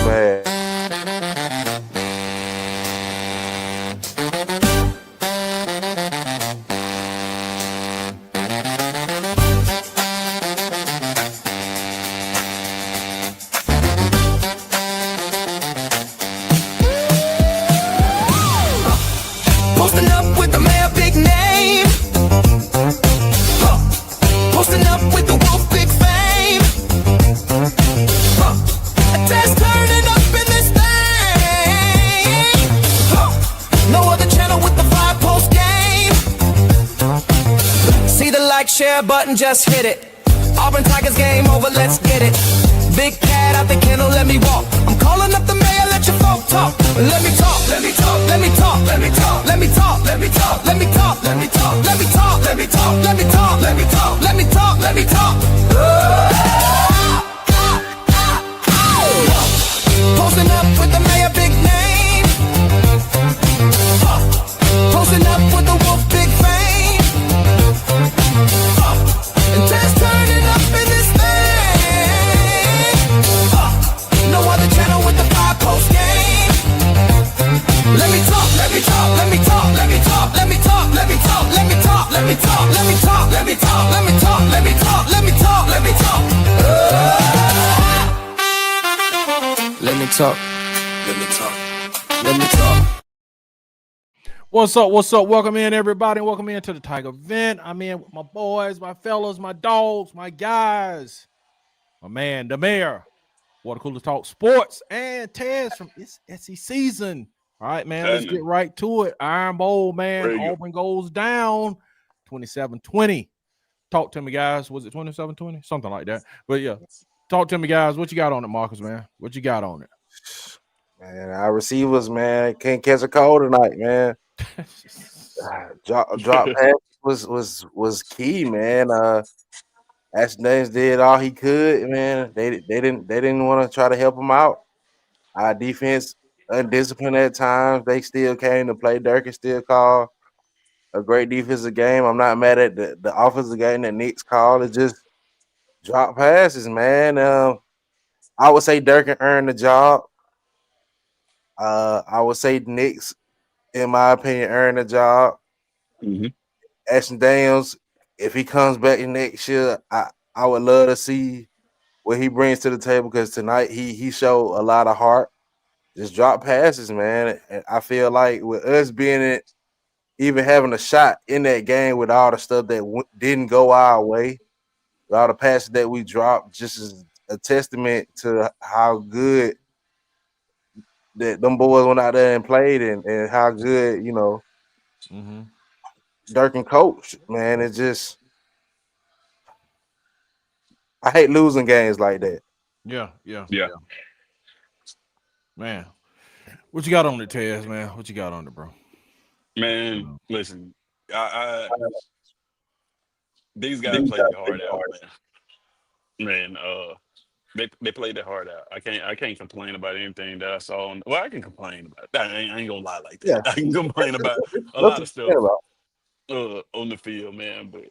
man. Posting up with the mayor, big name. Posting up with the wolf, big fame. Just turning up in this thing. No other channel with the 5-post game. See the like, share button, just hit it. Auburn Tigers game over, let's get it. Big cat out the kennel, let me walk. I'm calling up the mayor, let your folk talk. Let me talk, let me talk, let me talk, let me talk, let me talk, let me talk, let me talk, let me talk, let me talk, let me talk, let me talk, let me talk, let me talk, let me talk. Posting up with the mayor, big name. Posting up with the wolf, big fame. And just turning up in this thing. No other channel with the 5-post game. Let me talk, let me talk, let me talk, let me talk, let me talk, let me talk, let me talk, let me talk, let me talk, let me talk, let me talk, let me talk, let me talk, let me talk. Let me talk, let me talk, let me talk. What's up? What's up? Welcome in, everybody. Welcome in to the Tiger Vent. I'm in with my boys, my fellas, my dogs, my guys. My man, the mayor. Water Cooler Talk Sports and Taz from It's SEC season. All right, man. Let's get right to it. Iron Bowl, man. Auburn goes down 27-20. Talk to me, guys. Was it 27-20? Something like that. But yeah, talk to me, guys. What you got on it, Marcus, man? What you got on it? Man, our receivers, man, can't catch a cold tonight, man. Drop pass was key, man. Ashton Davis did all he could, man. They didn't want to try to help him out. Our defense undisciplined at times. They still came to play. Durkin still called a great defensive game. I'm not mad at the offensive game that Nick's called. It's just drop passes, man. I would say Durkin earned the job. I would say Nick's, in my opinion, earned the job. Ashton Daniels, if he comes back in next year, I would love to see what he brings to the table, because tonight he showed a lot of heart. Just drop passes, man. And I feel like with us being it, even having a shot in that game with all the stuff that didn't go our way, with all the passes that we dropped, just is a testament to how good that them boys went out there and played, and how good, Durkin coached, man. It's just, I hate losing games like that. Yeah. Man, what you got on it, Taz, man? What you got on it, bro? Man, listen, these guys played their heart out, man. They played their heart out. I can't complain about anything that I saw. Well, I can complain about. I ain't gonna lie like that. Yeah. I can complain about a lot of stuff on the field, man. But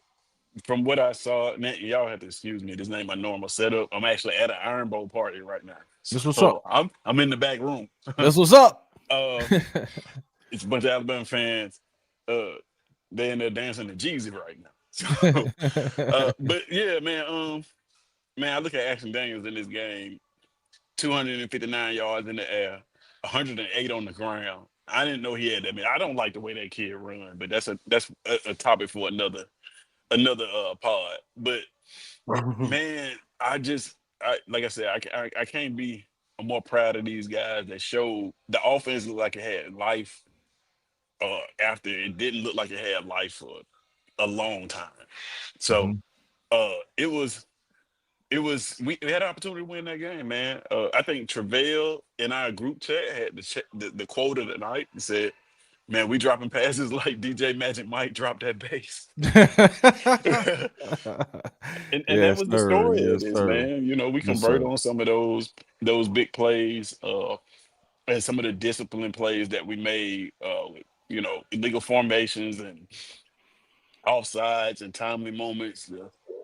from what I saw, man, y'all have to excuse me. This ain't my normal setup. I'm actually at an Iron Bowl party right now. This what's up. I'm in the back room. This what's up. It's a bunch of Alabama fans. They in there dancing to Jeezy right now. So, but yeah, man. Man, I look at Ashton Daniels in this game. 259 yards in the air, 108 on the ground. I didn't know he had that. I mean, I don't like the way that kid run, but that's a topic for another pod. But man, like I said, I can't be more proud of these guys that showed the offense looked like it had life. After it didn't look like it had life for a long time. So it was we had an opportunity to win that game, man. I think Travell in our group chat had the quote of the night and said, "Man, we dropping passes like DJ Magic Mike dropped that bass." and that was the story of this, man. You know, we convert on some of those big plays, and some of the disciplined plays that we made, you know, illegal formations and offsides and timely moments.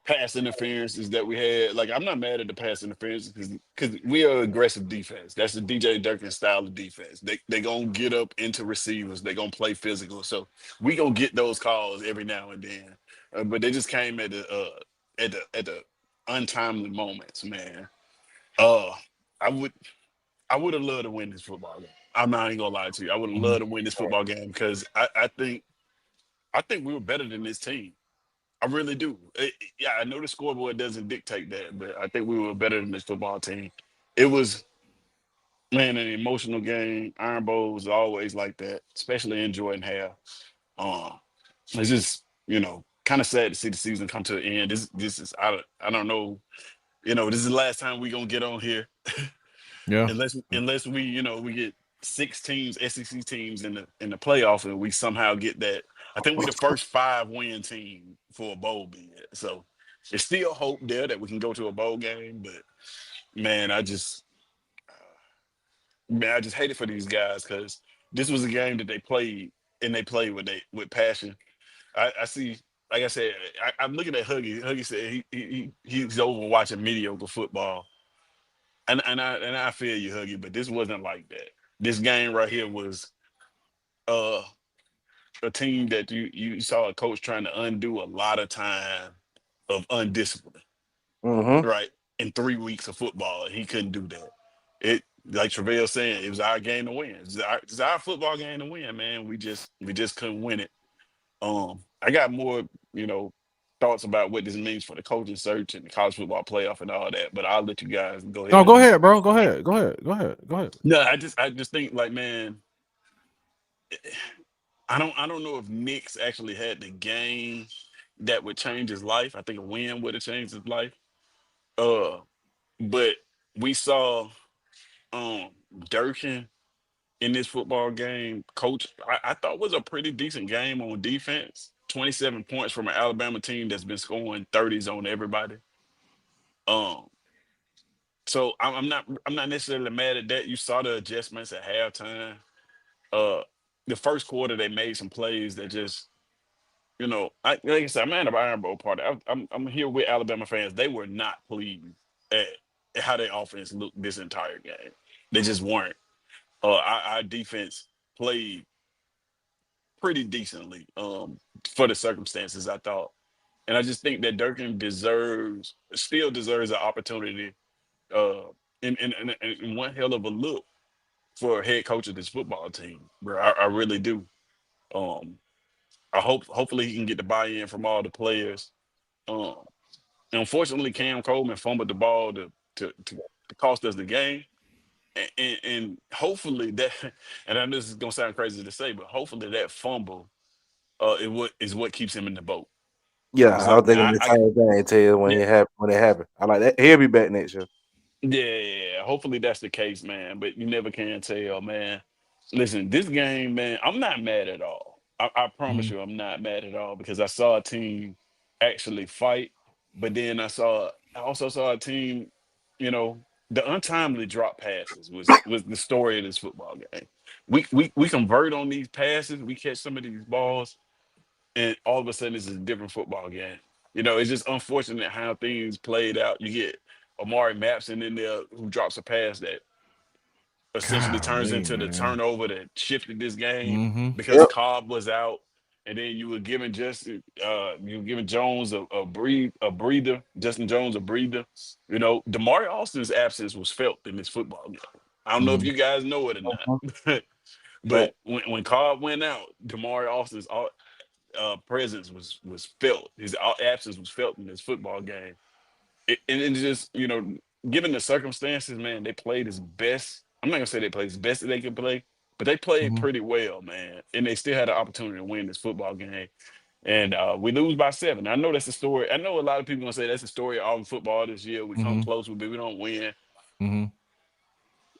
pass interferences that we had. Like, I'm not mad at the pass interference because we are aggressive defense. That's the DJ Durkin style of defense. They gonna get up into receivers. They gonna play physical. So we gonna get those calls every now and then. But they just came at the untimely moments, man. Uh, I would I would have loved to win this football game. I'm not even gonna lie to you. I would have Mhm. loved to win this football game because I think we were better than this team. I really do. Yeah, I know the scoreboard doesn't dictate that, but I think we were better than this football team. It was, man, an emotional game. Iron Bowl was always like that, especially in Jordan Hare. It's just, kind of sad to see the season come to an end. This is I don't know. This is the last time we gonna get on here Yeah. unless we get 6 teams, SEC teams in the playoff, and we somehow get that. I think we the first 5 win team for a bowl bid. So there's still hope there that we can go to a bowl game. But man, I just hate it for these guys because this was a game that they played and they played with passion. I see. Like I said, I'm looking at Huggy. Huggy said he's over watching mediocre football. And I feel you, Huggy, but this wasn't like that. This game right here was uh a team that you saw a coach trying to undo a lot of time of undiscipline, Mm-hmm. right? In 3 weeks of football, and he couldn't do that. It like Travell saying, it was our game to win. It's our football game to win, man. We just couldn't win it. I got more, you know, thoughts about what this means for the coaching search and the college football playoff and all that, but I'll let you guys go ahead No, go and ahead, bro. Go ahead. Go ahead. Go ahead. Go ahead. no, I just think like, man, I don't know if Nick's actually had the game that would change his life. I think a win would have changed his life. Uh, but we saw um Durkin in this football game. Coach, I thought was a pretty decent game on defense. 27 points from an Alabama team that's been scoring 30s on everybody. Um, so I'm not necessarily mad at that. You saw the adjustments at halftime. Uh, the first quarter they made some plays that just like I said, I'm at the Iron Bowl party. I'm here with Alabama fans. They were not pleased at how their offense looked this entire game. They just weren't. Our defense played pretty decently for the circumstances, I thought. And I just think that Durkin still deserves an opportunity uh, in one hell of a look for a head coach of this football team, bro. I really do. Um, hopefully he can get the buy-in from all the players. Um, Unfortunately, Cam Coleman fumbled the ball to cost us the game, and hopefully that. And I know this is gonna sound crazy to say, but hopefully that fumble is what keeps him in the boat. Yeah, Because I was thinking the I same thing. Tell you yeah, when it happened. I like that. He'll be back next year. yeah, hopefully that's the case, man. But you never can tell, man. Listen, this game, man, I'm not mad at all. I promise Mhm. you, I'm not mad at all because I saw a team actually fight, but then I also saw a team, the untimely drop passes was the story of this football game. We convert on these passes, we catch some of these balls, and all of a sudden it's a different football game. It's just unfortunate how things played out. You get Amari Mapson in there who drops a pass that essentially turns Golly, into the man. turnover that shifted this game Mhm. because Yep. Cobb was out, and then you were giving Jones a breather, Justin Jones a breather. Damari Austin's absence was felt in this football game. I don't know if Mhm. you guys know it or Mhm. not, but But when Cobb went out, Damari Austin's presence was felt. His absence was felt in this football game. And it's just, given the circumstances, man, they played as best. I'm not gonna say they played as best as they could play, but they played Mhm. pretty well, man. And they still had an opportunity to win this football game. And we lose by 7. I know that's the story. I know a lot of people gonna say that's the story of Auburn football this year. We come Mhm. close, but we don't win. Mhm.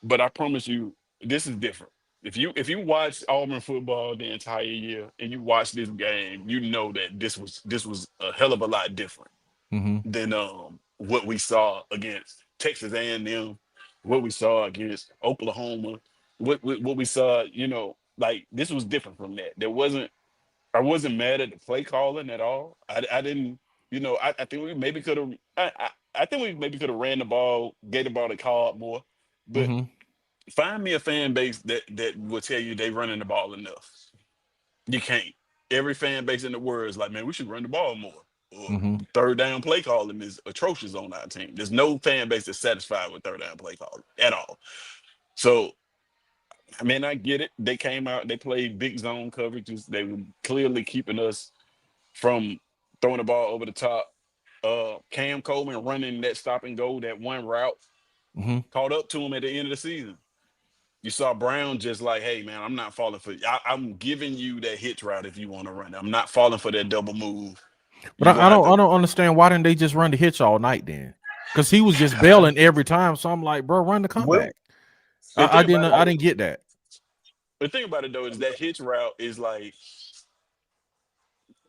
But I promise you, this is different. If you watch Auburn football the entire year and you watch this game, you know that this was a hell of a lot different Mhm. than what we saw against Texas A&M, what we saw against Oklahoma, what we saw. Like this was different from that. I wasn't mad at the play calling at all. I didn't. You know, I think we maybe could have. I think we maybe could have ran the ball, gave the ball to Cobb more. But Mm-hmm. find me a fan base that will tell you they running the ball enough. You can't. Every fan base in the world is like, man, we should run the ball more. Or Mm-hmm. third down play calling is atrocious on our team. There's no fan base that's satisfied with third down play calling at all. So, I mean, I get it. They came out, they played big zone coverages. They were clearly keeping us from throwing the ball over the top. Cam Coleman running that stop and go, that one route, Mm-hmm. caught up to him at the end of the season. You saw Brown just like, hey man, I'm not falling for. I'm giving you that hitch route if you want to run it. I'm not falling for that double move. But I don't understand why didn't they just run the hitch all night then? Because he was just bailing every time. So I'm like, bro, run the comeback. I didn't get that. The thing about it though is that hitch route is like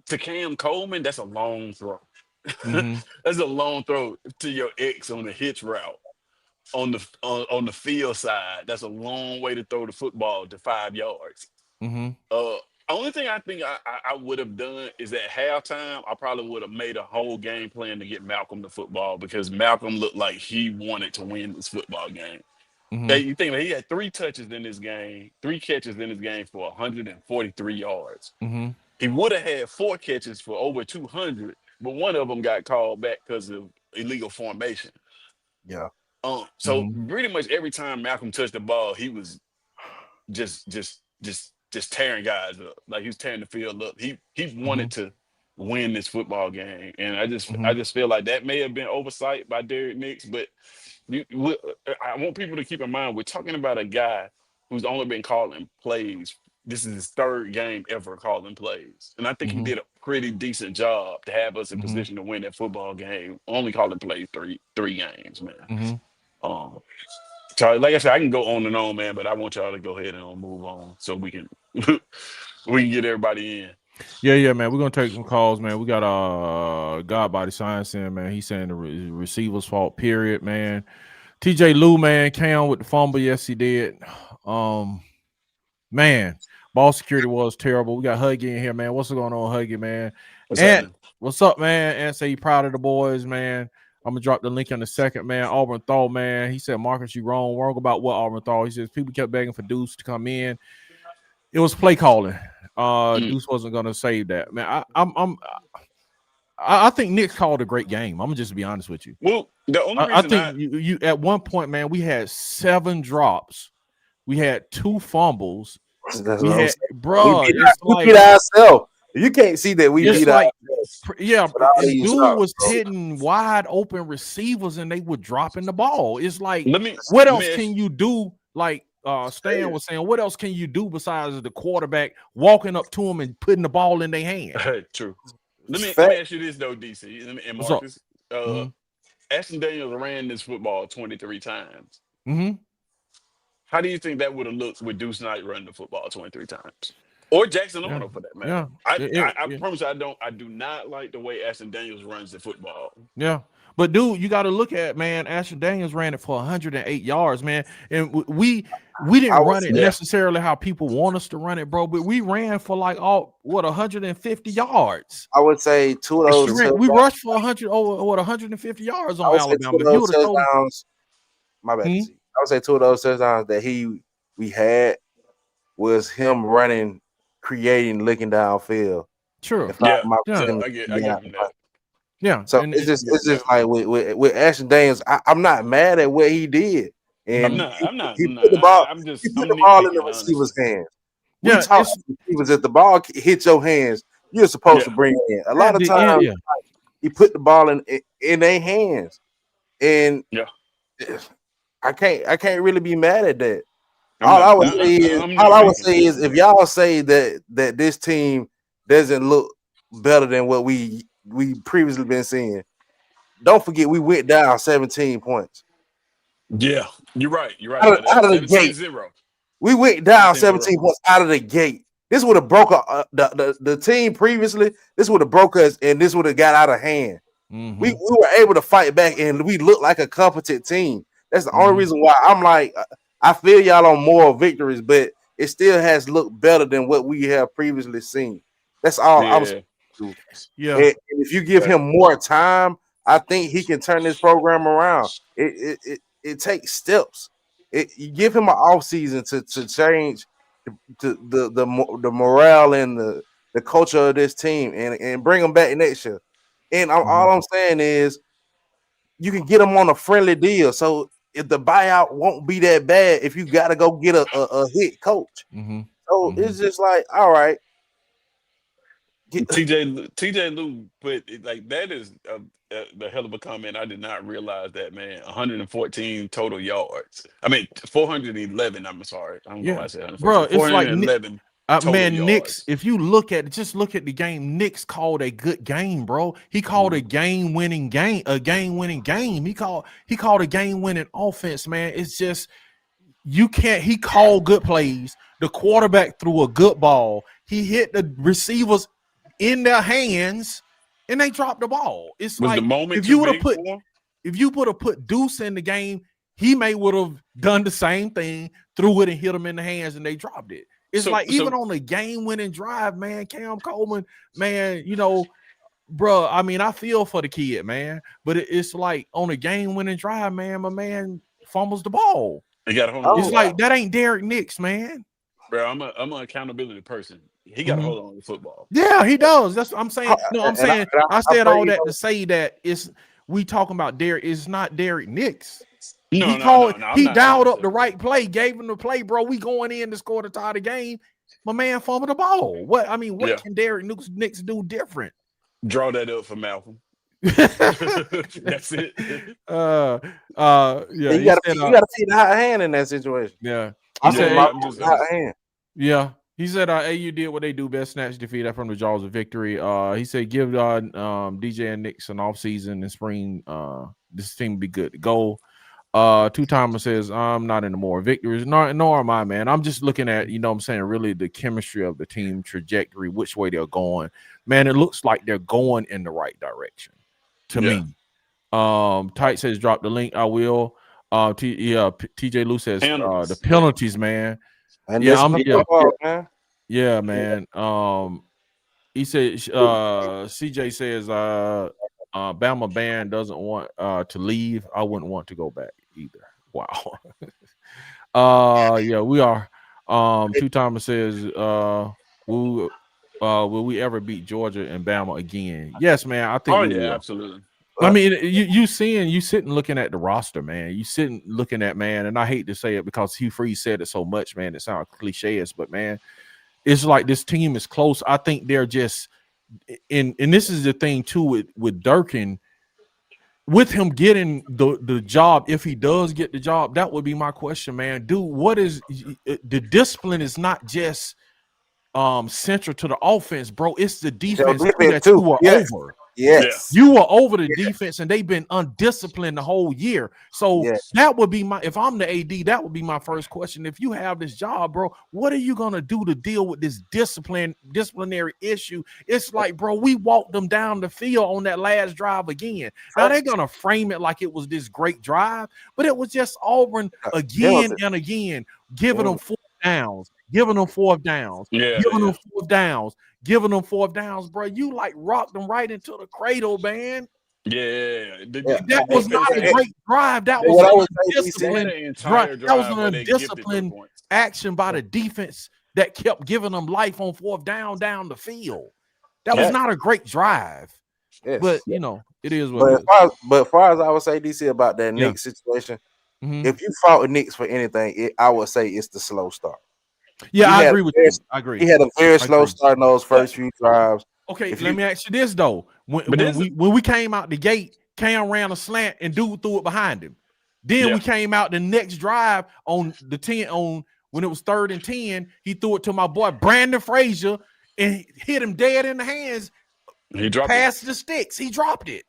to Cam Coleman, that's a long throw. Mm-hmm. That's a long throw to your ex on the hitch route. On the field side, that's a long way to throw the football to 5 yards. Mm-hmm. Only thing I think I would have done is at halftime, I probably would have made a whole game plan to get Malcolm the football because Malcolm looked like he wanted to win this football game. Mm-hmm. Hey, you think he had 3 touches in this game, 3 catches in this game for 143 yards. Mm-hmm. He would have had 4 catches for over 200, but one of them got called back because of illegal formation. Yeah. So pretty much every time Malcolm touched the ball, he was just tearing guys up. Like he was tearing the field up. He wanted to win this football game, and I just feel like that may have been oversight by Derek Nix. But I want people to keep in mind we're talking about a guy who's only been calling plays. This is his 3rd game ever calling plays, and I think he did a pretty decent job to have us in position to win that football game. Only calling plays three games, man. So like I said, I can go on and on, man, but I want y'all to go ahead and move on so we can get everybody in. Yeah, man. We're gonna take some calls, man. We got God Body Science in, man. He's saying the receiver's fault, period, man. TJ Lou, man, came with the fumble. Yes, he did. Man, ball security was terrible. We got Huggy in here, man. What's going on, Huggy, man? What's up, man? And say you proud of the boys, man. I'm gonna drop the link in a second, man. Auburn thought, man. He said, Marcus, you wrong about what Auburn thought. He says people kept begging for Deuce to come in. It was play calling. Deuce wasn't gonna save that, man. I think Nick called a great game. I'm gonna just be honest with you. Well, the only reason I think you at one point, man, we had 7 drops, we had 2 fumbles. We beat ourselves. You can't see that we beat ourselves. Yeah, dude was hitting wide open receivers and they were dropping the ball. It's like, what else can you do? Like Stan was saying, what else can you do besides the quarterback walking up to him and putting the ball in their hand? True. Let me ask you this though, DC and Marcus. Ashton Daniels ran this football 23 times. How do you think that would have looked with Deuce Knight running the football 23 times? Or Jackson Arnold for that matter. I promise you, I do not like the way Ashton Daniels runs the football. Yeah. But dude, you got to look at, man, Ashton Daniels ran it for 108 yards, man. And we didn't run it necessarily how people want us to run it, bro. But we ran for like 150 yards. I would say 2 of those. We rushed for 150 yards on Alabama. Touchdowns, my bad. I would say 2 of those touchdowns that we had was him running, creating, looking downfield. Sure. I get that. Yeah. So it's just like with Ashton Daniels, I'm not mad at what he did. And I'm not. He put the ball in the receiver's hands. We talk receivers, if the ball hits your hands, you're supposed to bring it in. A lot of times, he put the ball in their hands, and I can't really be mad at that. All I would say is if y'all say that this team doesn't look better than what we previously been seeing, don't forget we went down 17 points. Yeah, you're right. Out of the gate, we went down 17 points out of the gate. This would have broke the team previously. This would have broke us, and this would have got out of hand. We were able to fight back, and we looked like a competent team. That's the only reason why I'm like, I feel y'all on more victories, but it still has looked better than what we have previously seen. That's all. to. Yeah. And if you give him more time, I think he can turn this program around. It takes steps. You give him an off season to change the morale and the culture of this team and bring them back next year. And all I'm saying is you can get them on a friendly deal. So if the buyout won't be that bad, if you got to go get a hit coach. So it's just like, all right. TJ Lou put it like that is the hell of a comment. I did not realize that, man. 114 total yards. I mean 411. I'm sorry. I don't know why I said 114. Bro, it's like 411 total man, yards. Knicks. If you look at the game, Knicks called a good game, bro. He called a game-winning game, a game-winning game. He called a game-winning offense, man. It's just you can't. He called good plays. The quarterback threw a good ball. He hit the receivers in their hands, and they dropped the ball. It's Was like the moment if you would have put Deuce in the game, he may would have done the same thing, threw it and hit them in the hands, and they dropped it. It's even on the game-winning drive, man. Cam Coleman, man, you know, bro. I mean, I feel for the kid, man, but it's like on a game-winning drive, man. My man fumbles the ball. He got hold on. It's like that ain't Derek Nix, man. Bro, I'm an accountability person. He got to hold on to football. Yeah, he does. That's what I'm saying. No, I'm saying I said all that to say that we talking about Derek. It's not Derek Nix. He dialed up the right play, gave him the play, bro. We going in to score to tie the game. My man fumbled the ball. What can Derek Nix do different? Draw that up for Malcolm. That's it. Yeah. You gotta see the hot hand in that situation. Yeah. Hot hand. Yeah. He said AU did what they do best, snatch defeat from the jaws of victory. He said give DJ and Knicks an off season and spring. This team be good to go. Two-timer says I'm not into more victories, nor am I, man. I'm just looking at, you know what I'm saying, really the chemistry of the team trajectory, which way they're going. Man, it looks like they're going in the right direction to me. Tight says drop the link. I will. TJ Lou says the penalties, man. And man. He said CJ says Bama band doesn't want to leave. I wouldn't want to go back either. Wow. We are. Two-timer says will we ever beat Georgia and Bama again? Yes, man. I think we will. Absolutely. I mean, you sitting looking at the roster, man. You sitting looking at, man, and I hate to say it because Hugh Freeze said it so much, man. It sounds cliche, but man, it's like this team is close. I think they're just and this is the thing too with Durkin, with him getting the job. If he does get the job, that would be my question, man. Dude, what is the discipline? Is not just central to the offense, bro. It's the defense that you were over. Yes, you were over the defense, and they've been undisciplined the whole year. So that would be if I'm the AD, that would be my first question. If you have this job, bro, what are you gonna do to deal with this disciplinary issue? It's like, bro, we walked them down the field on that last drive again. Now they're gonna frame it like it was this great drive, but it was just Auburn again and again, giving them fourth downs, giving them fourth downs, giving them fourth downs, bro. You like rocked them right into the cradle, man. That was not a great drive. That was an undisciplined action by the defense that kept giving them life on fourth down the field. That was not a great drive. But you know, it is what it is. But as far as I would say, DC, about that Knicks situation, if you fought with Knicks for anything, I would say it's the slow start. Yeah, I agree with you. I agree. He had a very slow start in those first few drives. Okay, let me ask you this though: when we came out the gate, Cam ran a slant and dude threw it behind him. Then we came out the next drive on the 10 when it was 3rd and 10. He threw it to my boy Brandon Frazier and hit him dead in the hands. He dropped past the sticks. He dropped it.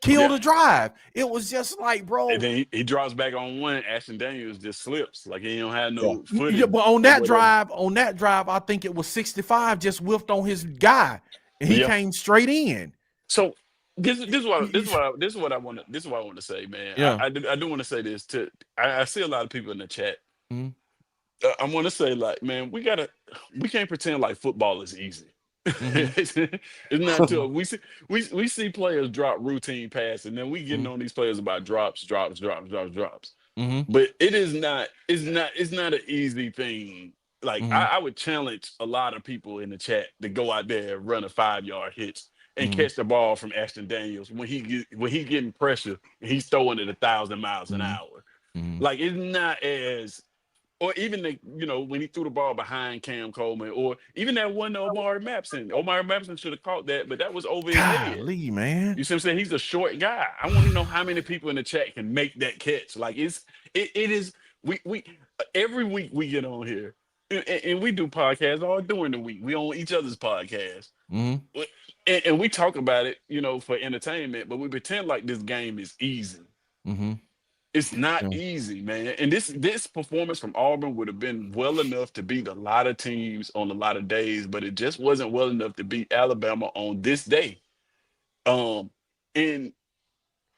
Killed the drive. It was just like, bro. And then he drops back on one. Ashton Daniels just slips like he don't have no footing. Yeah, but on that drive, I think it was 65 just whiffed on his guy, and he came straight in. So this is what I want to say, man. Yeah. I do want to say this too. I see a lot of people in the chat. I want to say, like, man, we can't pretend like football is easy. Mhm. It's not tough. We see players drop routine passes, and then we getting Mhm. on these players about drops. Mhm. But it is not. It's not an easy thing. Like Mhm. I would challenge a lot of people in the chat to go out there and run a 5 yard hitch and Mhm. catch the ball from Ashton Daniels when he getting pressure and he's throwing it 1,000 miles an Mhm. hour. Mhm. Like it's not as or even when he threw the ball behind Cam Coleman, or even that one to Omari Mapson. Omari Mapson should have caught that, but that was over his head. Golly, man. You see what I'm saying? He's a short guy. I want to know how many people in the chat can make that catch. Like it is we every week we get on here and we do podcasts all during the week. We on each other's podcasts. Mhm. And we talk about it, for entertainment, but we pretend like this game is easy. Mhm. It's not Yeah. easy, man. And this performance from Auburn would have been well enough to beat a lot of teams on a lot of days, but it just wasn't well enough to beat Alabama on this day. And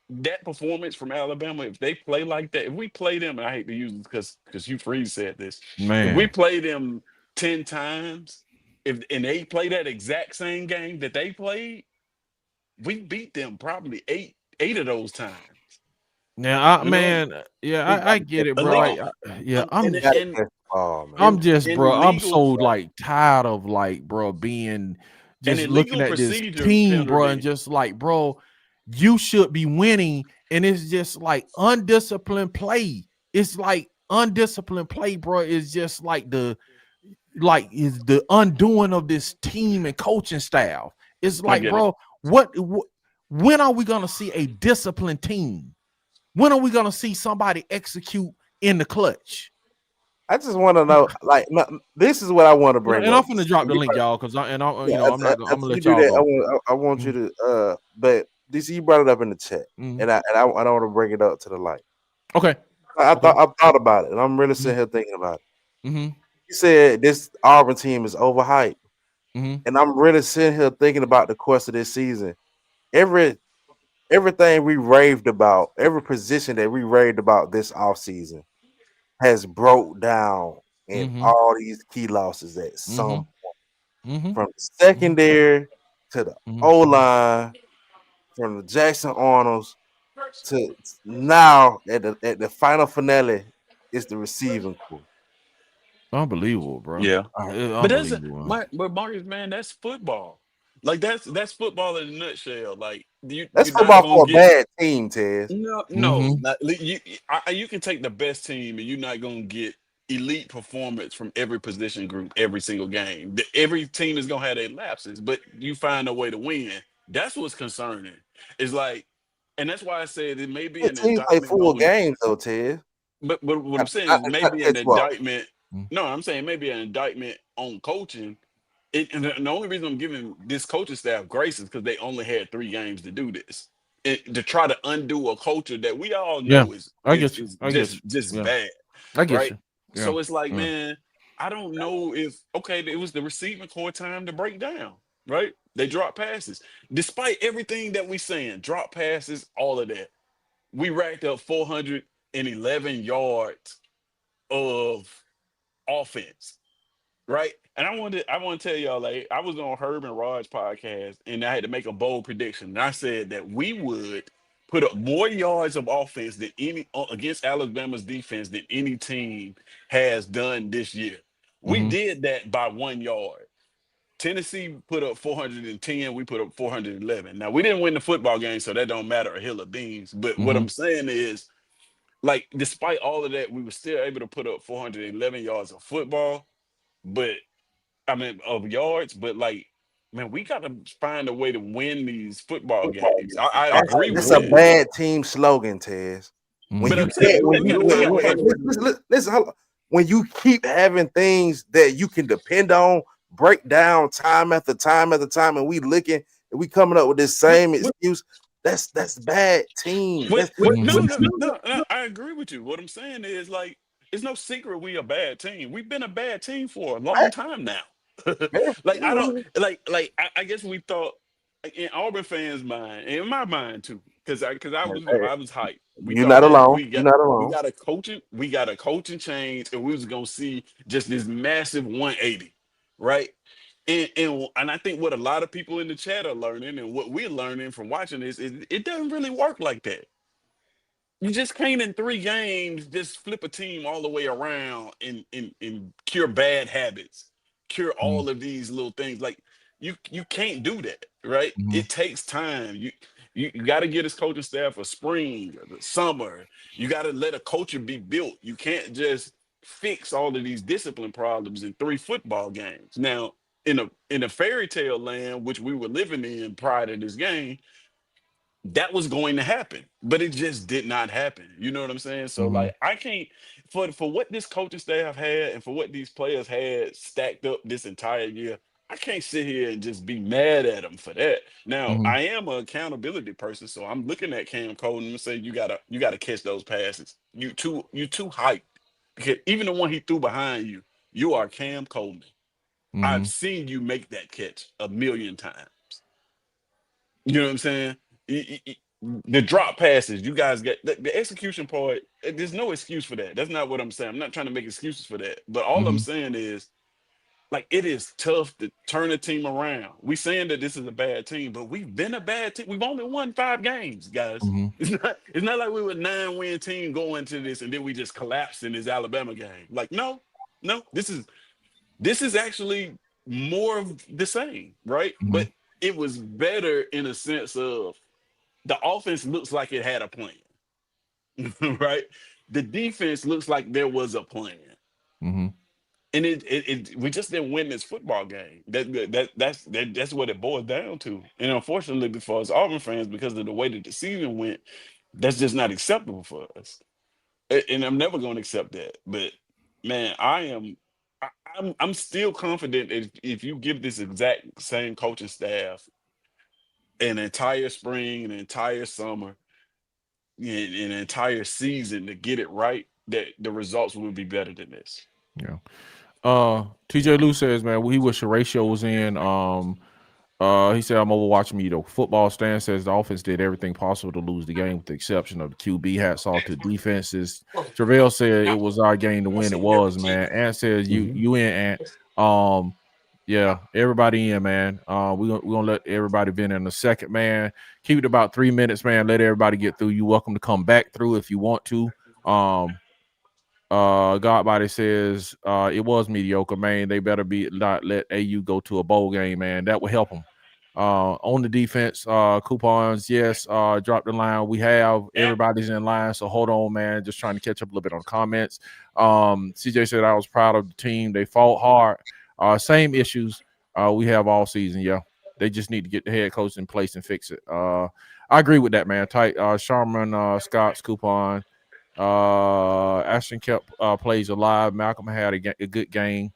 that performance from Alabama, if they play like that, if we play them, and I hate to use this because Hugh Freeze said this, if we Man. play them 10 times, if and they play that exact same game that they played, we beat them probably eight of those times. Now, You know, yeah, We got I to get catch it, the bro. ball. Yeah, and We got to and catch the ball, man. I'm and just, and bro. I'm so legal like tired of like, bro, being and just looking illegal at this procedure team, bro, and penalty. just like, bro, you should be winning, and it's just like undisciplined play. It's like undisciplined play, bro. It's just like is the undoing of this team and coaching staff. It's I like, get it. bro, when are we gonna see a disciplined team? When are we gonna see somebody execute in the clutch? I just want to know, like, this is what I want to And, bring and up. I'm finna drop the link, y'all, because Yeah, I'm not gonna, I'm after gonna you let do y'all that, go. I want you Mhm. to but DC, you brought it up in the chat, Mhm. and I don't want to bring it up to the light. Okay. I Okay. thought about it, and I'm really Mhm. sitting here thinking about it. Mhm. You said this Auburn team is overhyped, Mhm. and I'm really sitting here thinking about the course of this season. Every everything we raved about, every position that we raved about this offseason has broke down in Mhm. all these key losses at some, Mhm. Mhm. from the Mhm. secondary to the Mhm. O line, from the Jackson Arnolds to now at the final finale is the receiving core. Unbelievable, bro. Yeah. But that's Unbelievable. but Marcus, man, that's football. Like that's football in a nutshell. Like That's you're not football gonna for a get bad team, Tez. no. Mhm. You can take the best team and you're not gonna get elite performance from every position group every single game. Every team is gonna have their lapses, but you find a way to win. That's what's concerning. It's like, and that's why I said it may be Good an teams play indictment full on. games though, Tez. But what I'm saying Not, is not maybe to an cut you off. indictment. Mhm. No, I'm saying maybe an indictment on coaching. And the only reason I'm giving this coaching staff grace is because they only had 3 games to do this. To try to undo a culture that we all Yeah, know is I is get you. is I get you. just Yeah, bad, I get right? you. Yeah. So it's like, Yeah. man, I don't know if okay, it was the receiving core time to break down, right? They drop passes. Despite everything that we saying, drop passes, all of that. We racked up 411 yards of offense, right? And I want to tell y'all, like, I was on Herb and Raj podcast, and I had to make a bold prediction. And I said that we would put up more yards of offense than any against Alabama's defense than any team has done this year. We Mhm. did that by 1 yard. Tennessee put up 410. We put up 411. Now we didn't win the football game, so that don't matter a hill of beans. But what Mhm. I'm saying is, like, despite all of that, we were still able to put up 411 yards of football. But I mean, of yards, but like, man, we got to find a way to win these football games. I agree with It's a that, bad team slogan, Tez. When Mhm. but you I'm can't, saying when you we got to find a way. listen, hold on. When you keep having things that you can depend on, break down time after time after time, and we coming up with this What, same excuse. That's bad team. what, That's what, Mhm. no, no, no, no, I agree with you. What I'm saying is, like, it's no secret we a bad team. We've been a bad team for a long bad. time now. Like, I don't like. I guess we thought in Auburn fans' mind, and in my mind too, because I was Hey, I was hyped. We you're thought not that alone. You're not we alone. got a coaching change, and we was gonna see just this massive 180, right? And I think what a lot of people in the chat are learning, and what we're learning from watching this, is it doesn't really work like that. You just can't in 3 games just flip a team all the way around and cure bad habits, cure Mm-hmm. all of these little things. Like you can't do that, right? Mm-hmm. It takes time. You got to get his coaching staff a spring, the summer. You got to let a culture be built. You can't just fix all of these discipline problems in 3 football games. Now, in a fairy tale land, which we were living in prior to this game, that was going to happen, but it just did not happen. You know what I'm saying? So Mm-hmm. like I can't, for what this coaching staff had and for what these players had stacked up this entire year, I can't sit here and just be mad at them for that. Now Mm-hmm. I am an accountability person, so I'm looking at Cam Coleman and say you gotta catch those passes. You too hyped, because even the one he threw behind you, you are Cam Coleman. Mm-hmm. I've seen you make that catch a million times. You know what I'm saying? The drop passes, you guys get the execution part. There's no excuse for that. That's not what I'm saying. I'm not trying to make excuses for that. But all I'm Mm-hmm. saying is, like, it is tough to turn a team around. We saying that this is a bad team, but we've been a bad team. We've only won 5 games, guys. Mm-hmm. It's not like we were a 9-win team going to this and then we just collapsed in this Alabama game. Like, no, this is actually more of the same, right? Mm-hmm. But it was better in a sense of the offense looks like it had a plan, right? The defense looks like there was a plan, Mm-hmm. and we just didn't win this football game. That's what it boils down to. And unfortunately, for us Auburn fans, because of the way that the season went, that's just not acceptable for us. And I'm never going to accept that. But man, I'm still confident if you give this exact same coaching staff an entire spring, an entire summer, an entire season to get it right, that the results will be better than this. Yeah. TJ Lou says, man, he wish Horatio was in. He said, I'm over watching me. The football stand says the offense did everything possible to lose the game with the exception of the QB. Hats off to defenses. Travell said it was our game to win. It was, man. Ant says you in, Ant. Yeah, everybody in, man. We're gonna let everybody vent in a second, man. Keep it about 3 minutes, man. Let everybody get through. You're welcome to come back through if you want to. Godbody says it was mediocre, man. They better be not let AU go to a bowl game, man. That would help them. On the defense, coupons, yes. Drop the line. We have everybody's in line, so hold on, man. Just trying to catch up a little bit on comments. CJ said I was proud of the team. They fought hard. Same issues we have all season. Yeah, they just need to get the head coach in place and fix it. I agree with that, man. Tight. Sharman, Scott's coupon. Ashton kept plays alive. Malcolm had a good game.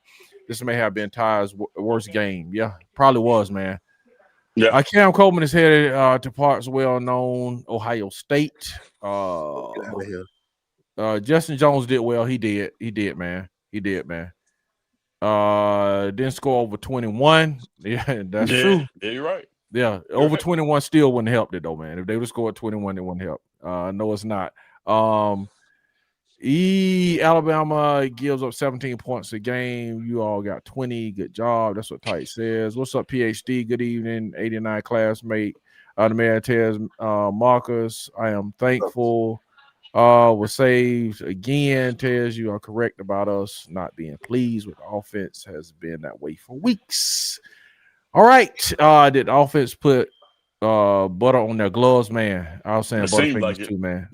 This may have been Ty's worst game. Yeah, probably was, man. Yeah. Cam Coleman is headed to parts well-known Ohio State. Get out of here. Justin Jones did well. He did, man. He did, man. Didn't score over 21. Yeah, that's true. Yeah, you're right. Yeah, over 21 still wouldn't help it though, man. If they would have scored 21, it wouldn't help. No, it's not. Alabama gives up 17 points a game. You all got 20. Good job. That's what Tight says. What's up, PhD? Good evening, 89 classmate. The mayor tells Marcus, I am thankful. Was saved again. Tells you are correct about us not being pleased with the offense. Has been that way for weeks. All right. Did the offense put butter on their gloves, man? I was saying butterfingers like too, man.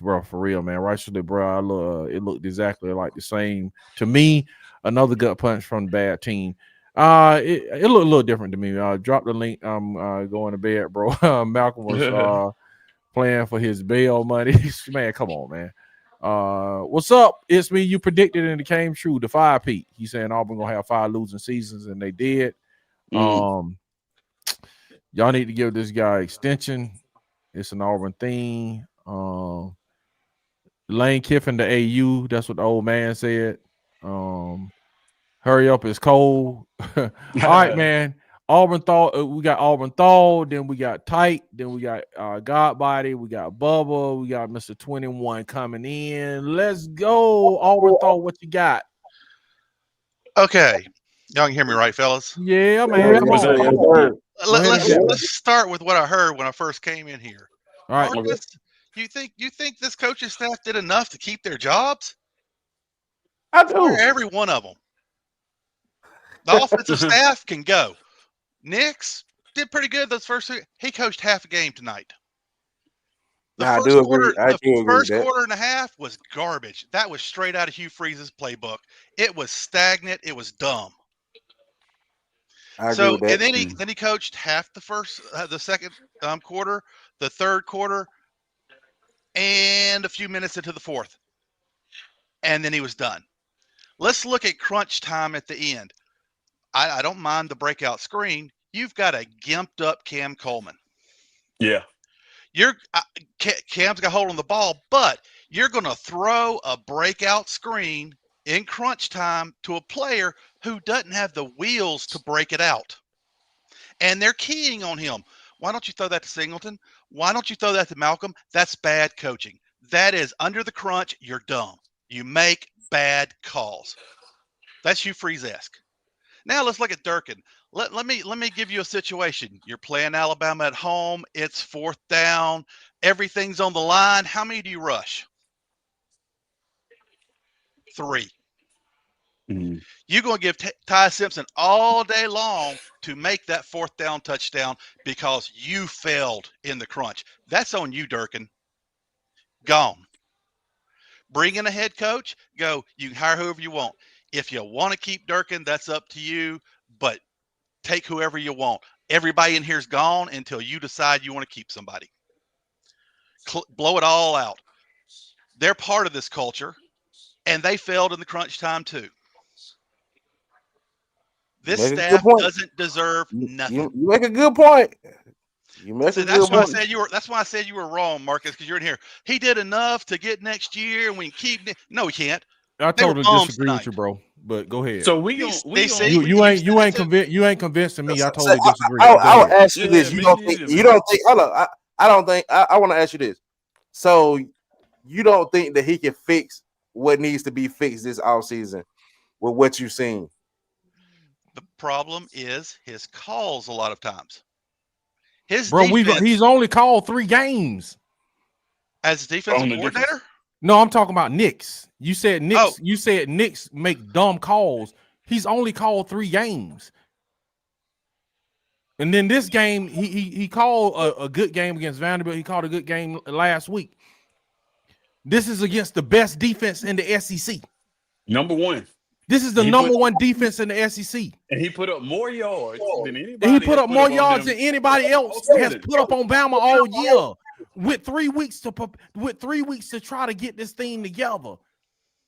Bro, for real, man. Righteously, bro. It looked exactly like the same to me. Another gut punch from the bad team. It looked a little different to me. Drop the link. I'm going to bed, bro. Malcolm was playing for his bail money. Man, come on, man. What's up? It's me. You predicted and it came true. The 5-peat. He's saying Auburn gonna have 5 losing seasons, and they did. Y'all need to give this guy extension. It's an Auburn thing. Lane Kiffin to AU. That's what the old man said. Hurry up, it's cold. All right, man. Auburn thought we got Auburn Thaw, then we got Tight, then we got Godbody, we got Bubba, we got Mr. 21 coming in. Let's go, Auburn Thaw. What you got? Okay, Y'all can hear me, right, fellas? Yeah, man. Come What's on. up? Yes, sir. Let's start with what I heard when I first came in here. All right. Marcus, you think this coaching staff did enough to keep their jobs? I Fire do. every one of them. The offensive staff can go. Nix did pretty good those first two. He coached half a game tonight. The Nah, I first do agree. quarter, I the do agree with first that. quarter and a half was garbage. That was straight out of Hugh Freeze's playbook. It was stagnant. It was dumb. I agree with that. And then he coached half the second quarter, the third quarter, and a few minutes into the fourth, and then he was done. Let's look at crunch time at the end. I don't mind the breakout screen. You've got a gimped up Cam Coleman. Yeah. Cam's got hold on the ball, but you're going to throw a breakout screen in crunch time to a player who doesn't have the wheels to break it out. And they're keying on him. Why don't you throw that to Singleton? Why don't you throw that to Malcolm? That's bad coaching. That is under the crunch. You're dumb. You make bad calls. That's Hugh Freeze-esque. Now let's look at Durkin. Let me give you a situation. You're playing Alabama at home. It's 4th down. Everything's on the line. How many do you rush? 3. Mm-hmm. You're going to give Ty Simpson all day long to make that 4th down touchdown because you failed in the crunch. That's on you, Durkin. Gone. Bring in a head coach. Go. You can hire whoever you want. If you want to keep Durkin, that's up to you. But take whoever you want. Everybody in here's gone until you decide you want to keep somebody. Blow it all out. They're part of this culture, and they failed in the crunch time too. This staff doesn't deserve nothing. You make a good point. That's why I said you were wrong, Marcus, because you're in here. He did enough to get next year, and we can keep. No, he can't. I totally disagree with you, bro. But go ahead. So you ain't convincing me. I totally disagree. I'll ask you this. You don't think? Hold on. I don't think. I want to ask you this. So you don't think that he can fix what needs to be fixed this offseason with what you've seen? The problem is his calls a lot of times. He's only called 3 games as defensive coordinator. No, I'm talking about Knicks. You said Knicks. Oh. You said Knicks make dumb calls. He's only called 3 games, and then this game he called a good game against Vanderbilt. He called a good game last week. This is against the best defense in the SEC. Number 1. This is the number 1 defense in the SEC. And he put up more yards than anybody. And he put up more yards than anybody else has put up on Bama all year. With 3 weeks to try to get this thing together.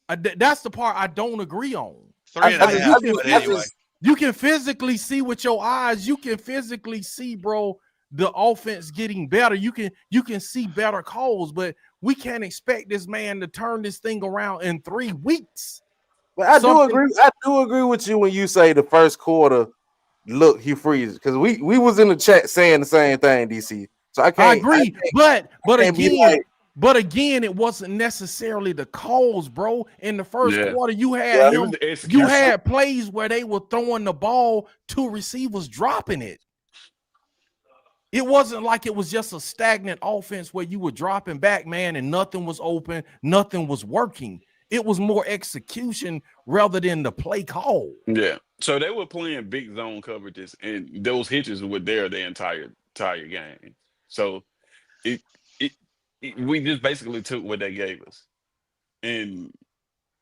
That's the part I don't agree on. 3.5. You can physically see with your eyes. You can physically see, bro, the offense getting better. You can see better calls, but we can't expect this man to turn this thing around in 3 weeks. But I do agree with you when you say the first quarter look Hugh Freeze, because we was in the chat saying the same thing, DC. So I agree, but again, it wasn't necessarily the calls, bro. In the first quarter, you had plays where they were throwing the ball to receivers dropping it. It wasn't like it was just a stagnant offense where you were dropping back, man, and nothing was open, nothing was working. It was more execution rather than the play call. Yeah. So they were playing big zone coverages, and those hitches were there the entire game. So we just basically took what they gave us, and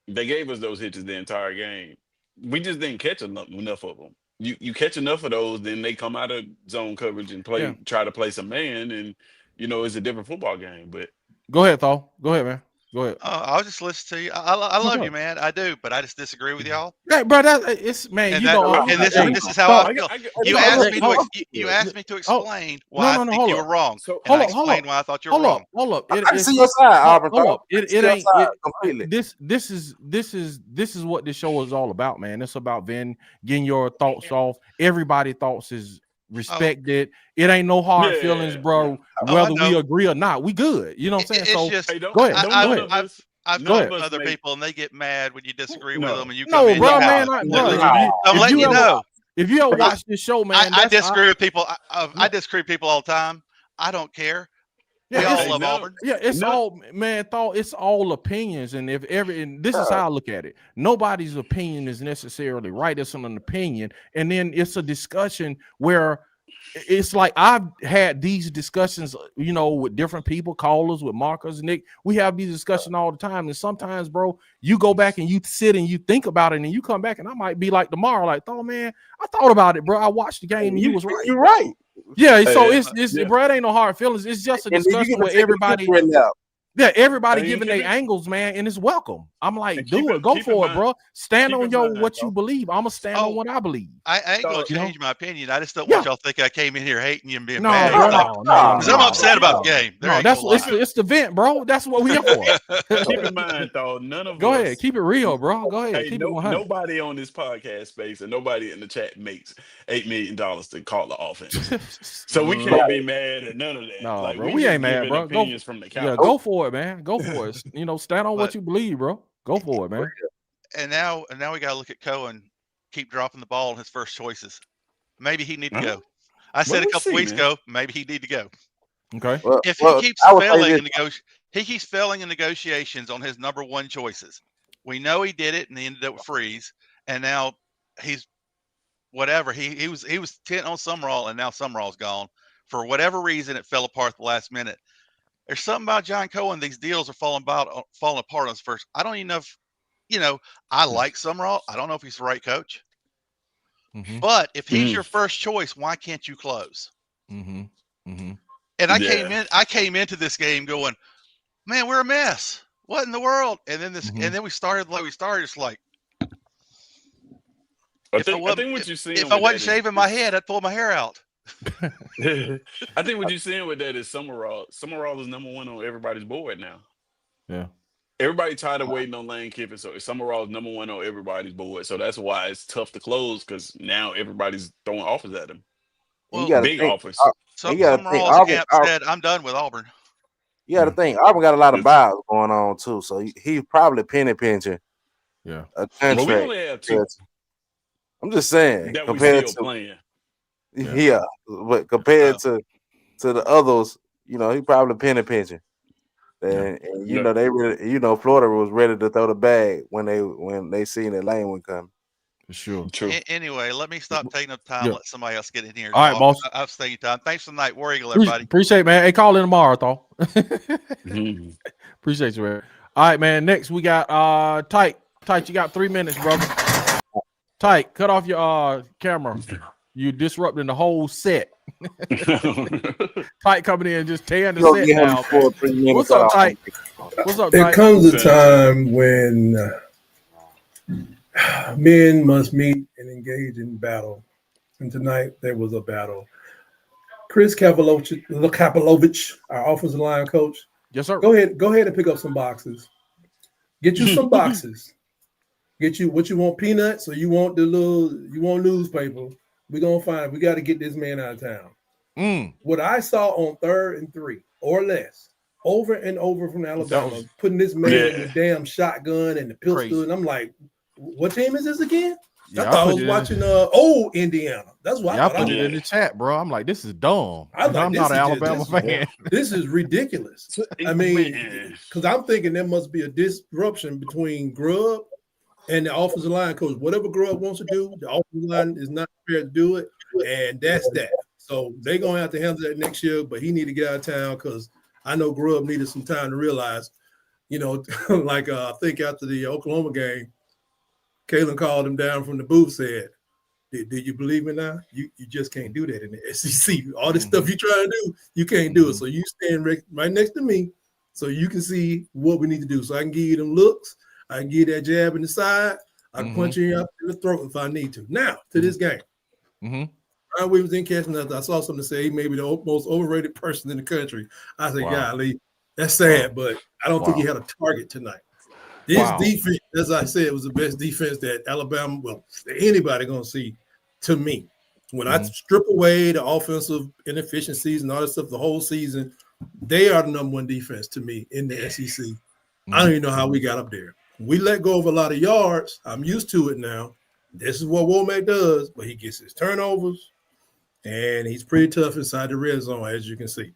they gave us those hitches the entire game. We just didn't catch enough of them. You catch enough of those, then they come out of zone coverage and try to play some man, and it's a different football game. But go ahead, Thal. Go ahead, man. Go ahead. I'll just listen to you. I love you, man. I do, but I just disagree with y'all. Yeah, bro, it's man. And this is how I feel. You asked me to explain why I think you were wrong. So I explained why I thought you were wrong. Hold up. I see your side, Auburn. Hold up. It ain't completely. This is what this show is all about, man. It's about getting your thoughts off. Everybody's thoughts is respected. It ain't no hard feelings, bro. Whether we agree or not, we good. You know what I'm saying? It's just, go ahead. I've none talked of to us other make- people, and they get mad when you disagree with No. them, and you come No, in. bro, you man, have- brother, I'm letting you know. if you ever watch this show, man, I that's disagree with people. I disagree with people all the time. I don't care. Yeah, We all it's- love no, Auburn. Yeah, it's No. all man. It's all opinions, and and this is how I look at it. Nobody's opinion is necessarily right. It's an opinion, and then it's a discussion where it's like I've had these discussions, with different people, callers, with Marcus, Nick. We have these discussions all the time, and sometimes, bro, you go back and you sit and you think about it, and you come back, and I might be like tomorrow, like, oh man, I thought about it, bro. I watched the game, and you was right. You're right. Yeah, so Yeah, it's yeah. bro, it ain't no hard feelings. It's just a And then you discussion get to where take a everybody, picture in there. everybody And you giving keep their it- angles, man, and it's welcome. I'm like, And do keep it, it- go keep for in it, bro. Stand keep on in your mind, what though. you believe. I'm gonna stand on Oh, what I believe. I ain't going to You know? change my opinion. I just don't Yeah. want y'all to think I came in here hating you and being No, mad. bro, Because no. I'm upset about the game. There No, ain't that's gonna lie. it's the vent, bro. That's what we here for. Keep in mind, though, none of Go us. ahead, keep it real, bro. Go ahead, Hey, keep it 100. nobody on this podcast space and nobody in the chat makes $8 million to call the offense. So we can't be mad at none of that. No, like, bro, we just ain't mad, giving bro. Go, opinions from the couch. yeah, go for it, man. Go for it. Stand on what But- you believe, bro. Go for it, man. And now we got to look at Cohen. Keep dropping the ball on his first choices. Maybe he need to go. I said a we'll couple see, weeks man. ago, maybe he need to go. Okay. Well, If well, he keeps I would say failing this. he keeps failing in negotiations on his number one choices. We know he did it, and he ended up with Freeze, and now he's whatever. He was 10 on Summerall, and now Summerall's gone. For whatever reason, it fell apart at the last minute. There's something about John Cohen. These deals are falling apart on his first. I don't even know if, I like Summerall. I don't know if he's the right coach. Mm-hmm. But if he's your first choice, why can't you close? Mm-hmm. Mm-hmm. And I came into this game going, man, we're a mess. What in the world? And then and then we started like we started. It's like I think what you're seeing. if I wasn't shaving my head, I'd pull my hair out. I think what you're seeing with that is Summerall. Summerall is number one on everybody's board now. Yeah. Everybody tired of waiting on Lane Kiffin, so Summerall is number one on everybody's board. So that's why it's tough to close because now everybody's throwing offers at him. Well, You gotta big think, offers. Some you gotta think, Summerall's Auburn- camp said, I'm done with Auburn. You got to think Auburn got a lot of buyouts going on too, so he's probably penny pinching Yeah. a Well, we contract. only have two I'm just saying that we compared still to playing. yeah, but compared to the others, he probably penny pinching. And they really, Florida was ready to throw the bag when they seen that Lane one coming. For sure. True. Anyway, let me stop taking up time. Yeah. Let somebody else get in here. All right, boss. I've stayed time. Thanks for the night. War Eagle, everybody. Appreciate it, man. Hey, call in tomorrow, though. Mhm. Appreciate you, man. All right, man. Next we got Tight. Tight, you got 3 minutes, brother. Tight, cut off your camera. You disrupting the whole set. Tight coming in, just tearing the set down. What's up, Tight? What's up, There Tight? comes a time when men must meet and engage in battle. And tonight there was a battle. Chris Kapilovich, our offensive line coach. Yes, sir. Go ahead and pick up some boxes. Get you some boxes. Get you what you want, peanuts, or you want newspaper. We're gonna find it. We got to get this man out of town. What I saw on 3rd and 3 or less, over and over from Alabama, putting this man in the damn shotgun and the pistol, Crazy. and I'm like, what team is this again? Yeah, I thought I put was it watching old Indiana. That's why I put it in the chat, bro. I'm like, this is dumb. I'm not an Alabama fan. This is ridiculous. I mean, because I'm thinking there must be a disruption between Grubb and the offensive line coach. Whatever Grubb wants to do, the offensive line is not prepared to do it, and that's that. So they're going to have to handle that next year, but he need to get out of town because I know Grubb needed some time to realize, like I think after the Oklahoma game, Kalen called him down from the booth, said, did you believe me now? You just can't do that in the SEC. All this stuff you trying to do, you can't do it. So you stand right next to me so you can see what we need to do. So I can give you them looks. I can give you that jab in the side. I can punch you up in the throat if I need to. Now, to this game. Ryan Williams didn't catch nothing. I saw something say he may be the most overrated person in the country. I said, golly, that's sad, but I don't think he had a target tonight. This defense, as I said, was the best defense that Alabama, anybody going to see to me. When I strip away the offensive inefficiencies and all that stuff the whole season, they are the number one defense to me in the SEC. I don't even know how we got up there. We let go of a lot of yards. I'm used to it now. This is what Womack does, but he gets his turnovers, and he's pretty tough inside the red zone, as you can see.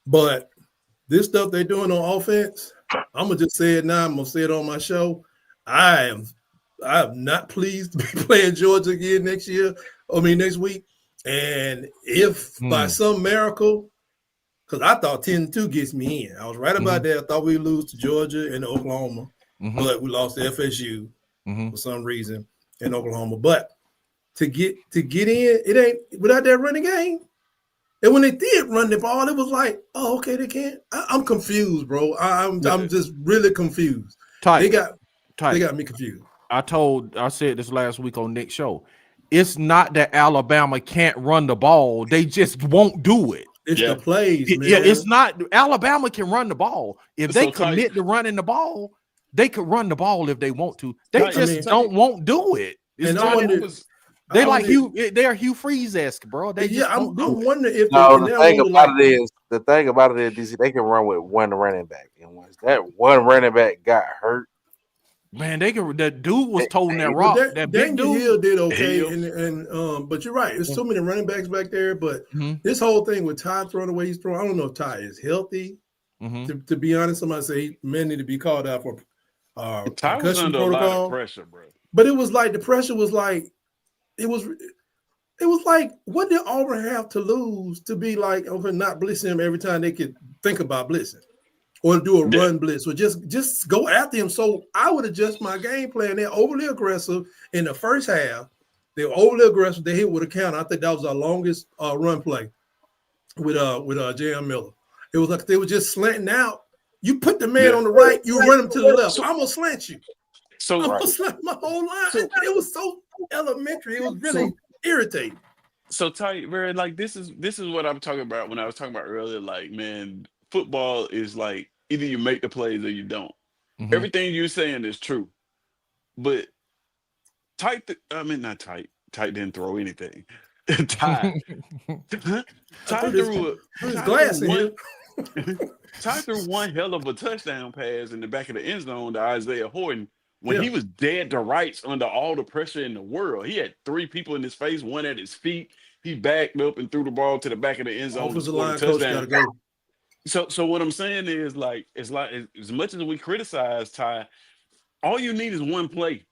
But this stuff they're doing on offense, I'm gonna just say it now. I'm gonna say it on my show. I am not pleased to be playing Georgia again next week. And if by some miracle, because I thought 10-2 gets me in. I was right about that. I thought we'd lose to Georgia and Oklahoma, but we lost to FSU for some reason in Oklahoma. But to get in, it ain't without that running game. And when they did run the ball, it was like, oh, okay, they can't. I'm confused, bro. I'm just really confused. They got me confused. I said this last week on Nick's show. It's not that Alabama can't run the ball; they just won't do it. It's the plays, man. Yeah, it's not. Alabama can run the ball if they commit to running the ball. They could run the ball if they want to. They won't do it. It's not. They like Hugh. They're Hugh Freeze-esque, bro. I'm wondering if the thing about it is, DC, they can run with one running back, and once that one running back got hurt, man, they can. That dude was toting that rock. That big dude Hill did okay, and but you're right. There's so many running backs back there. But this whole thing with Ty throwing the way he's throwing, I don't know if Ty is healthy. To be honest, somebody say he may need to be called out for concussion protocol. A lot of pressure, bro. But it was like the pressure was like. It was like, what did Auburn have to lose to be like over not blitzing him every time they could think about blitzing or do a run blitz or just go after him? So I would adjust my game plan. They're overly aggressive in the first half. They were overly aggressive. They hit with a counter. I think that was our longest run play with J.M. Miller. It was like they were just slanting out. You put the man on the right, you run him to the left. I'm gonna slant you. I'm gonna slant my whole line. It was so elementary. It was really irritating. So Ty, very like this is what I'm talking about when I was talking about earlier. Like, man, football is like either you make the plays or you don't. Everything you're saying is true, but Ty didn't throw anything. Ty threw one hell of a touchdown pass in the back of the end zone to Isaiah Horton. When he was dead to rights under all the pressure in the world, he had three people in his face, one at his feet. He backed up and threw the ball to the back of the end zone. Offensive line coach gotta go. So what I'm saying is, like, it's like as much as we criticize Ty, all you need is one play.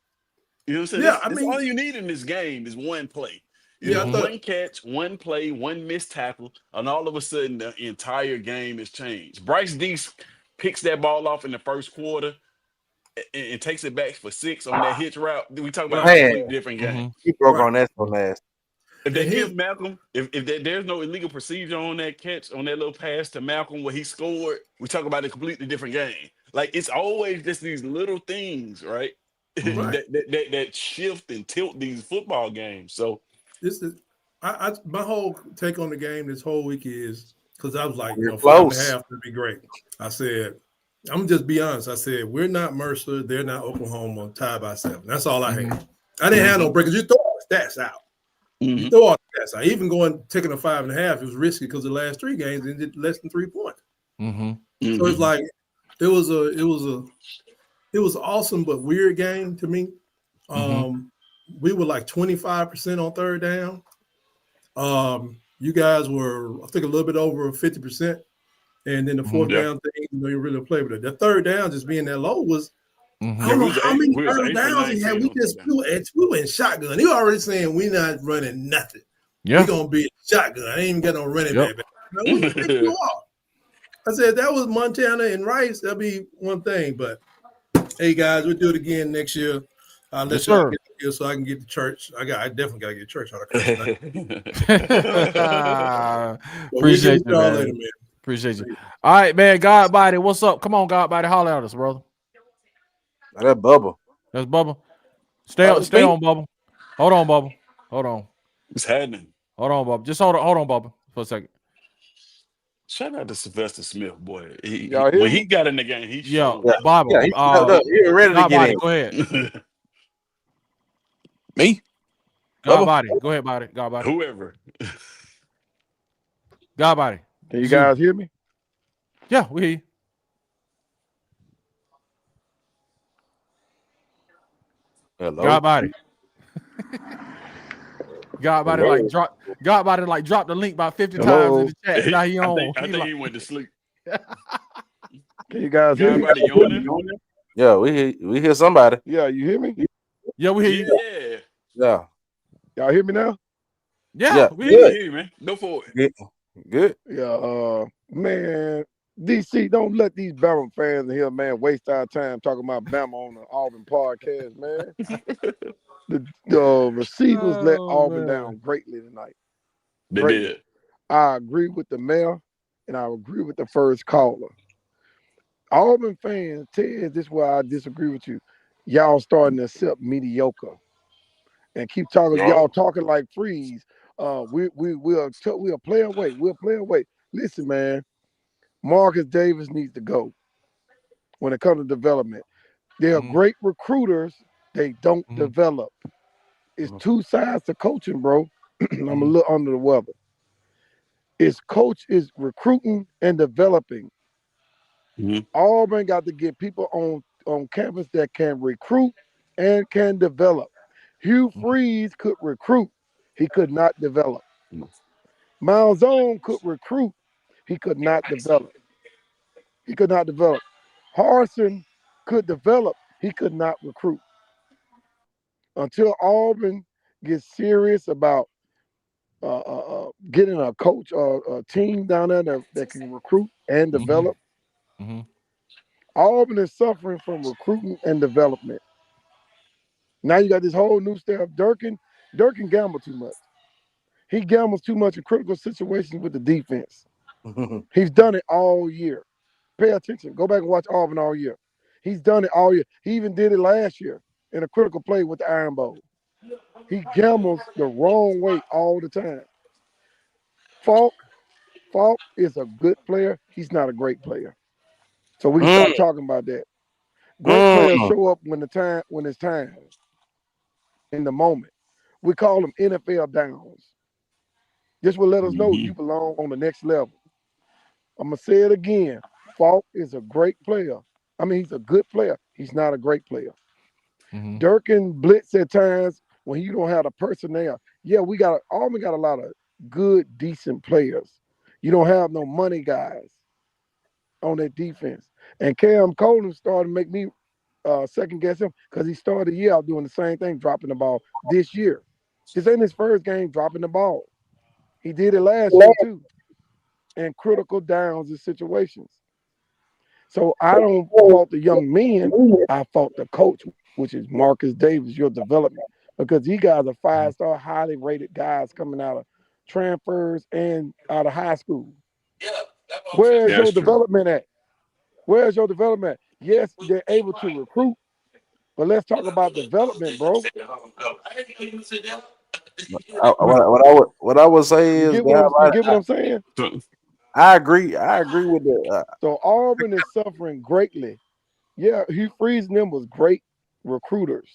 You know what I'm saying? Yeah, that's all you need in this game is one play. One catch, one play, one missed tackle, and all of a sudden the entire game has changed. Bryce Deese picks that ball off in the first quarter and takes it back for 6 on that hitch route. We talk about a completely different game. He broke on that so last. If they give Malcolm, if there's no illegal procedure on that catch, on that little pass to Malcolm where he scored, we talk about a completely different game. Like, it's always just these little things, right? that shift and tilt these football games. So this is my whole take on the game this whole week is because I was like, 5.5 would be great. I said, I'm just be honest. I said, we're not Mercer, they're not Oklahoma, tied by 7. That's all I had. I didn't have no breakers. You throw all the stats out. You throw all the stats out. Even taking a 5.5, it was risky because the last 3 games ended less than 3 points. So it's like it was an awesome but weird game to me. We were like 25% on third down. You guys were, I think, a little bit over 50%. And then the fourth down thing, you really play with it. The third down just being that low was, I don't know how many third downs he had. We went shotgun. He already saying we're not running nothing. We're going to be a shotgun. I ain't even got no running back. I said, that was Montana and Rice. That'll be one thing. But, hey, guys, we'll do it again next year. Let's get here so I can get to church. I definitely got to get to church on a Appreciate you, man. Later, man. Appreciate you. All right, man. Godbody, what's up? Come on, Godbody. Holler at us, brother. That's Bubba. That's Bubba. Stay on, Bubba. Hold on, Bubba. Hold on. What's happening? Hold on, Bubba. Just hold on, Bubba, for a second. Shout out to Sylvester Smith, boy. When he got in the game, Bobby. You're ready to get in. Go ahead. Me? Godbody. Go ahead, Body. Godbody. Whoever. Godbody. Can you guys hear me? Yeah, we hear you. Hello. Godbody. Godbody like dropped the link about 50 times in the chat. Now he on. I think he went to sleep. Can you guys hear me? Godbody, you on there? Yeah, we hear somebody. Yeah, you hear me? Yeah, we hear you. Yeah. Yeah. Y'all hear me now? Yeah, we We hear can you. hear you, man. Go for it. Good. Yeah, man. DC, don't let these Bama fans in here, man, waste our time talking about Bama on the Auburn podcast, man. The receivers let Auburn down greatly tonight. They Greatly. did. I agree with the mayor, and I agree with the first caller. Auburn fans, Ted, this is where I disagree with you. Y'all starting to accept mediocre and keep talking. Y'all talking like Freeze. We'll play away. We'll play away. Listen, man. Marcus Davis needs to go when it comes to development. They're great recruiters. They don't develop. It's two sides to coaching, bro. I'm a little under the weather. It's recruiting and developing. Auburn got to get people on campus that can recruit and can develop. Hugh Freeze could recruit. He could not develop. Malzone could recruit. He could not develop. Harsin could develop. He could not recruit. Until Auburn gets serious about getting a coach or a team down there that can recruit and develop, Auburn is suffering from recruiting and development. Now you got this whole new staff. Durkin gambled too much. He gambles too much in critical situations with the defense. He's done it all year. Pay attention. Go back and watch Auburn all year. He's done it all year. He even did it last year in a critical play with the Iron Bowl. He gambles the wrong way all the time. Falk is a good player. He's not a great player. So we can stop talking about that. Great players show up when it's time, in the moment. We call them NFL downs. This will let us know you belong on the next level. I'm going to say it again. Falk is a great player. I mean, he's a good player. He's not a great player. Durkin blitz at times when you don't have the personnel. Yeah, Auburn got a lot of good, decent players. You don't have no money guys on that defense. And Cam Coleman started to make me second guess him because he started the year out doing the same thing, dropping the ball this year. This ain't his first game dropping the ball. He did it last year too, in critical downs and situations. So I don't fault the young men. I fault the coach, which is Marcus Davis, your development, because he guys are 5-star, highly rated guys coming out of transfers and out of high school. Where's your development at? Where's your development? Yes, they're able to recruit, but let's talk about development, bro. What I would say is, you get what I'm saying? I agree with that. So Auburn is suffering greatly. Yeah, Hugh Freeze and them was great recruiters.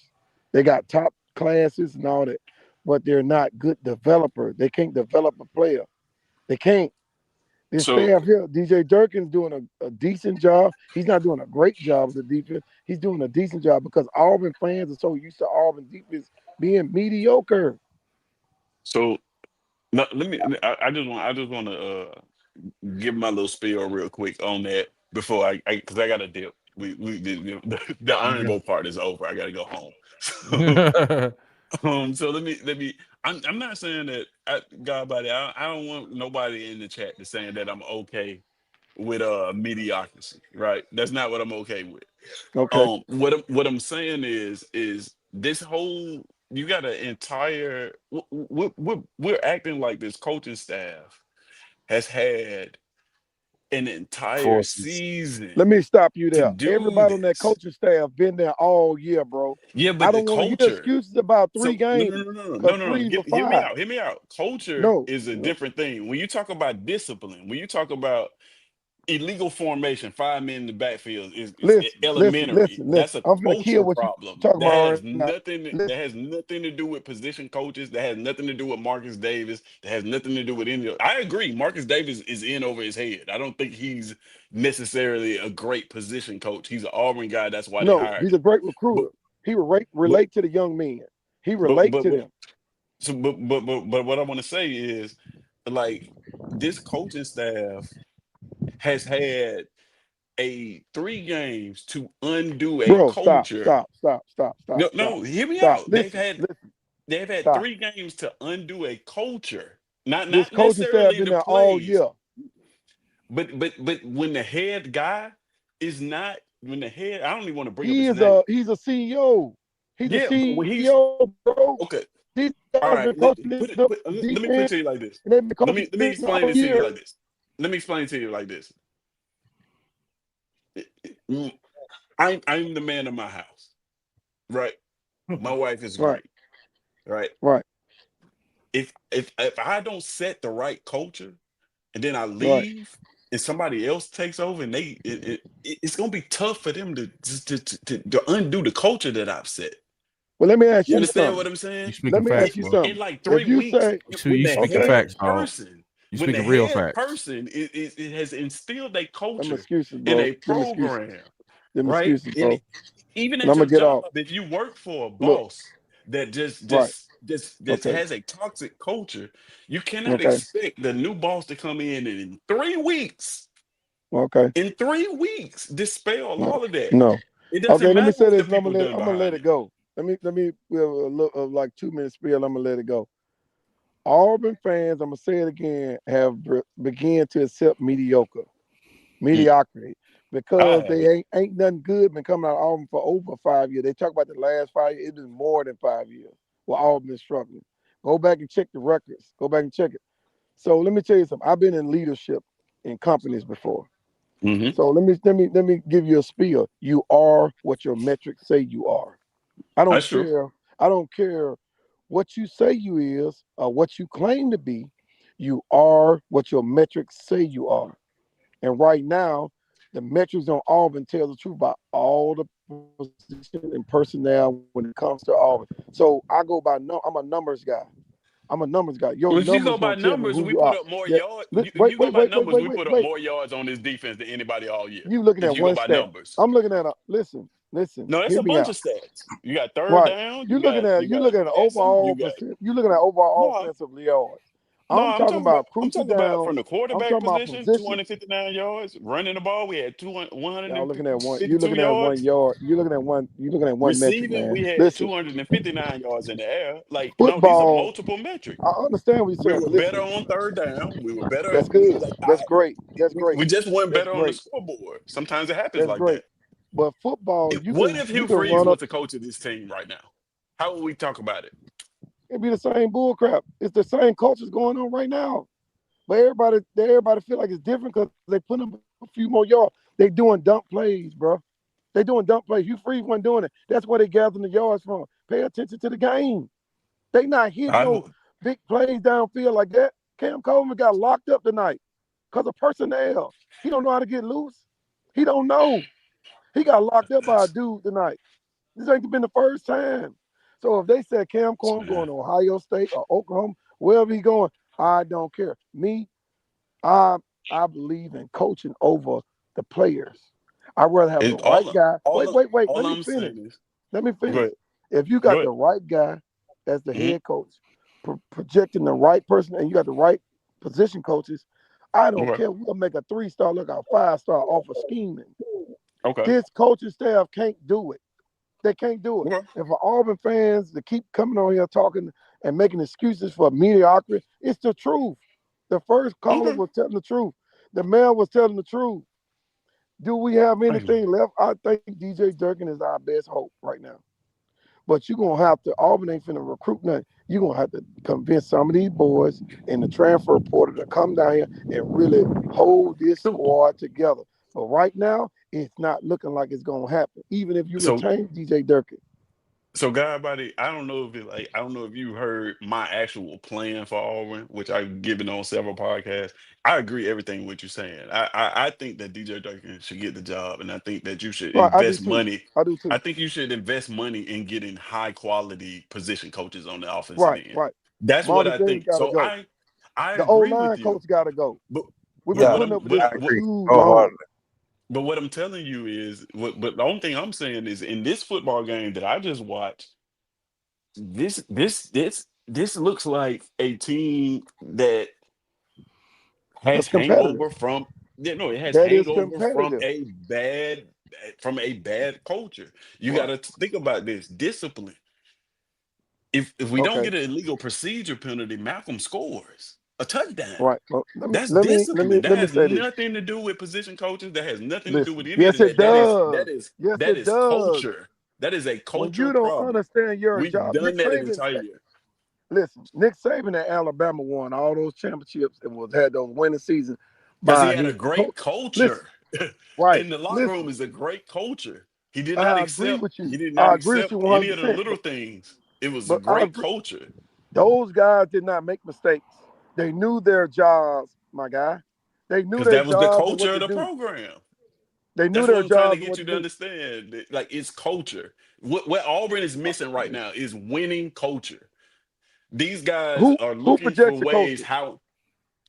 They got top classes and all that, but they're not good developers. They can't develop a player. They can't. This staff here, DJ Durkin's doing a decent job. He's not doing a great job with the defense. He's doing a decent job because Auburn fans are so used to Auburn defense being mediocre. So no, I just want to give my little spiel real quick on that before because I got to dip. The Iron Bowl part is over. I got to go home. So let me. I'm not saying that Godbody. I don't want nobody in the chat to saying that I'm okay with mediocrity. Right? That's not what I'm okay with. Okay. What I'm saying is this whole. You got an entire. We're acting like this coaching staff has had an entire season. Let me stop you there. this. Everybody on that coaching staff been there all year, bro. Yeah, but I don't want to hear excuses about 3 games. No. Hear me out. Culture is a different thing. When you talk about discipline, when you talk about illegal formation, 5 men in the backfield is elementary. Listen. That's a culture problem. That has nothing to do with position coaches. That has nothing to do with Marcus Davis. That has nothing to do with any. I agree. Marcus Davis is in over his head. I don't think he's necessarily a great position coach. He's an Auburn guy. That's why they hired. He's a great recruiter. He relate to the young men. He relate to them. So, but what I want to say is, like, this coaching staff has had 3 games to undo a Bro, culture. stop. No, hear me Stop. out. Listen. They've had Stop. 3 games to undo a culture, not This coaching staff necessarily been the there all plays. year. But when the head guy is not, when the head, I don't even want to bring up He's his name. a CEO. He's a When he's CEO, bro. okay. These All guys right, been coaching let this me put it to you like this. and they've been Let coaching me explain all this to you year. like this. Let me explain to you like this. I'm the man of my house, right? My wife is great, right? If I don't set the right culture and then I leave and somebody else takes over, and it's gonna be tough for them to undo the culture that I've set. Well, let me ask you understand something. what I'm saying? You speaking Let me facts, ask you bro. something. In like 3 If you weeks, say, you speaking facts, dog. You when the speaking real head facts. person it has instilled a them culture excuses, in bro. a program, Them right? excuses, bro. And even And at I'm your gonna get job, off. if you work for a Look, boss that just Okay. has a toxic culture, you cannot Okay. expect the new boss to come in and in 3 weeks, Okay. dispel all of that. No. It doesn't Okay, let me matter say what the this, and I'm people gonna done behind let it it. go. Let me we have a little of like 2 minutes spiel. I'm gonna let it go. Auburn fans, I'm gonna say it again, have began to accept mediocrity, because I they ain't nothing good been coming out of Auburn for over 5 years. They talk about the last 5 years. It's been more than 5 years where Auburn is struggling. Go back and check the records. Go back and check it. So let me tell you something. I've been in leadership in companies before. So let me give you a spiel. You are what your metrics say you are. I don't That's true. care. I don't care what you say you is or what you claim to be. You are what your metrics say you are. And right now, the metrics on Auburn tell the truth about all the position and personnel when it comes to Auburn. So I go by I'm a numbers guy. I'm a numbers guy. Your Well, if you numbers go by gonna tell me numbers, who we you put are. up more Yeah, yards. wait, If you go by wait, numbers, we put up wait. more yards on this defense than anybody all year. You looking If at you go one by stat. numbers. I'm looking at a listen. No, that's Hear a me bunch out. of stats. You got third Right. down. You looking at an passing. overall percent. You looking at overall No, offensive yards. no. I'm talking about I'm crucial talking about from downs. the I'm quarterback talking about position, position. 259 yards. Running the ball, we had Y'all looking at one. You 152 looking at 1 yards. yard. You looking at one metric, Receiving, man. we had Listen, 259 yards in the air. Like, no, these are football. multiple metrics. I understand what you're We saying, were but better listen, on third down. We were better. that's good. Like, That's great. That's great. we just weren't That's better on the great. scoreboard. Sometimes it happens That's like great. that. But football, What if you Hugh can Freeze run was up. the coach of this team right now? How would we talk about it? It'd be the same bull crap. It's the same cultures going on right now. But everybody feel like it's different because they put them a few more yards. They doing dump plays, bro. They doing dump plays. Hugh Freeze wasn't doing it. That's where they gathering the yards from. Pay attention to the game. They not hitting I no big plays downfield like that. Cam Coleman got locked up tonight because of personnel. He don't know how to get loose. He don't know. He got locked up by a dude tonight. This ain't been the first time. So if they said Cam Coleman going to Ohio State or Oklahoma, wherever he going, I don't care. Me, I believe in coaching over the players. I'd rather have the right guy. Wait. Let me finish. Let me Go finish. ahead. If you got the right guy as the head coach, projecting the right person, and you got the right position coaches, I don't care. We'll make a 3-star look a 5-star off of scheming. Okay. This coaching staff can't do it. They can't do it. Okay. And for Auburn fans to keep coming on here talking and making excuses for mediocrity, it's the truth. The first caller was telling the truth. The mayor was telling the truth. Do we have anything left? I think DJ Durkin is our best hope right now. But you're going to have to, Auburn ain't finna recruit nothing. You're going to have to convince some of these boys in the transfer portal to come down here and really hold this squad together. But right now, it's not looking like it's going to happen, even if you retain DJ Durkin. So, Godbody, I don't know if you heard my actual plan for Auburn, which I've given on several podcasts. I agree everything what you're saying. I think that DJ Durkin should get the job, and I think that you should invest money. I do too. I think you should invest money in getting high quality position coaches on the offensive end. Right. That's Marvin what I think. Davis So go. I the agree O-line with you. coach got to go. But We've been Yeah, putting up with this I for agree too long. wholeheartedly. But what I'm telling you is, but the only thing I'm saying is, in this football game that I just watched, this looks like a team that has That's competitive. hangover from it has That is hangover competitive. from a bad culture. You Right. got to think about this discipline. If we don't Okay. get an illegal procedure penalty, Malcolm scores a touchdown. Right. Well, That's let me let me discipline. That let me has say this. nothing to do with position coaches. That has nothing to do with Listen. any of Yes, it that. does. Yes, That it is does. culture. That is a When cultural you don't problem. understand your We've job, done Nick that the Saban. entire year. Listen, Nick Saban at Alabama won all those championships and had those winning seasons Because he by had a his great Listen, culture. right. In the locker room Listen, is a great culture. He did not I agree accept, with you. he did not I agree with you accept any of the 100%. little things. It was a But I great agree. culture. Those guys did not make mistakes. They knew their jobs, my guy. They knew Because their that was the jobs and what culture to of the do. program. They knew That's what their I'm trying to jobs and get what you to to do. understand. Like, it's culture. What Auburn is missing right now is winning culture. These guys are Who looking for projects the ways culture? how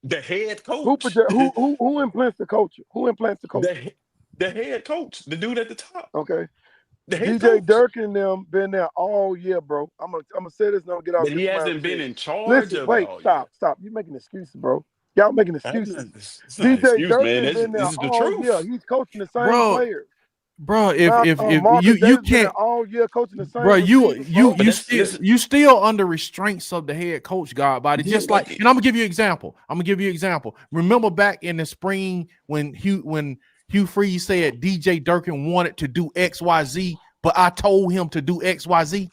the head Who coach, project who implants the culture? Who implants the culture? the head coach, the dude at the top, Okay. the head DJ coach. Durkin and them been there all year, bro. I'm gonna say this and I'm gonna get off But this he mic and hasn't say been it. in charge Listen, of it wait, all year. stop. You making excuses, bro. Y'all making excuses. It's not an DJ excuse, man. Durkin been there This is the all year. truth. He's coaching the same bro. players. Bro, if Marcus you Davis been can't, there all year coaching the bro, same receivers, bro. But that's listen. you still under restraints of the head coach, God body. Yeah, Just like, and I'm gonna give you an example. Remember back in the spring when Hugh Freeze said DJ Durkin wanted to do XYZ, but I told him to do XYZ.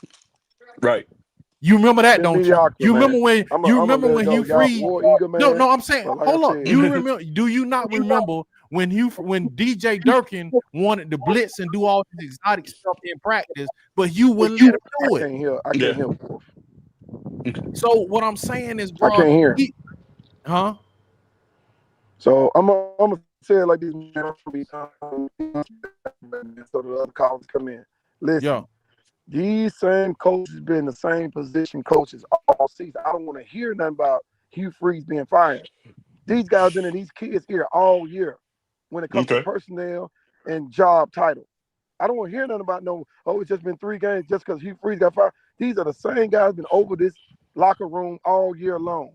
Right. You remember that, Been don't you? mediocre, You remember man. when I'm gonna let it go. Hugh Y'all Freeze? war eager, No, man. no, I'm saying, But like hold I up. said, You remember? Do you not remember when DJ Durkin wanted to blitz and do all this exotic stuff in practice, but you wouldn't let him do it? I can't hear. So what I'm saying is, I bro, can't hear. huh? So I'm gonna say it like this, man, so the other callers come in. Listen, Yeah. these same coaches been the same position coaches all season. I don't want to hear nothing about Hugh Freeze being fired. These guys been in these kids' ear all year when it comes to Okay. personnel and job title. I don't want to hear nothing about it's just been 3 games just because Hugh Freeze got fired. These are the same guys been over this locker room all year long.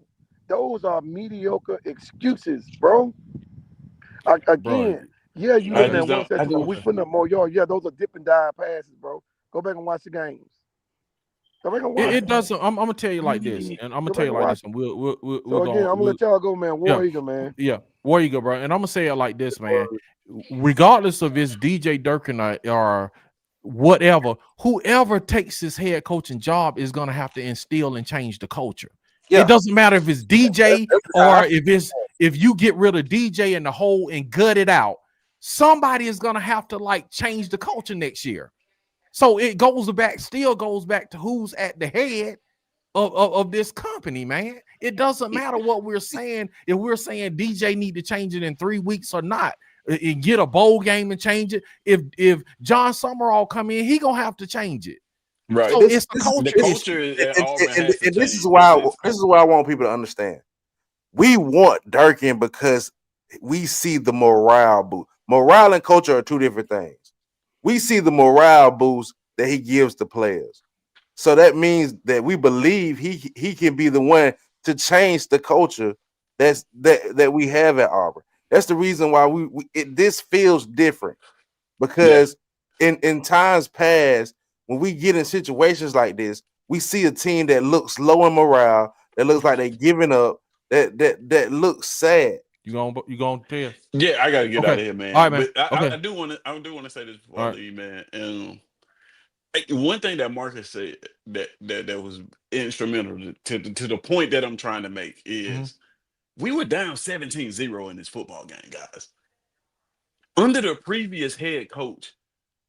Those are mediocre excuses, bro. Bro. Yeah, you I looking at just one don't. I section, just, we putting up more yards. Yeah, those are dip and dive passes, bro. Go back and watch the games. Go back and watch It doesn't. I'm gonna tell you like this, and I'm gonna Go tell back you and like watch this, and we'll So again, I'm gonna let y'all go, man. War Eagle, man. yeah, War Eagle, bro. And I'm gonna say it like this, man. Regardless of it's DJ Durkin or whatever, whoever takes his head coaching job is gonna have to instill and change the culture. Yeah. It doesn't matter if it's DJ That's or if you get rid of DJ in the hole and gut it out. Somebody is gonna have to like change the culture next year. So it still goes back to who's at the head of this company, man. It doesn't matter what we're saying. If we're saying DJ need to change it in 3 weeks or not, and get a bowl game and change it. If John Summerall come in, he gonna have to change it. right. So it's a culture The issue. culture at Auburn has to and this change. is why I want people to understand. We want Durkin because we see the morale boost. Morale and culture are 2 different things. We see the morale boost that he gives the players. So that means that we believe he can be the one to change the culture that we have at Auburn. That's the reason why this feels different, because in times past, when we get in situations like this, we see a team that looks low in morale, that looks like they're giving up, that looks sad. You gonna tell? Yeah, I gotta get Okay. out of here, man. All right, man. But Okay. I do want to say this before All I right. leave, man. And one thing that Marcus said that was instrumental to the point that I'm trying to make is we were down 17-0 in this football game, guys. Under the previous head coach,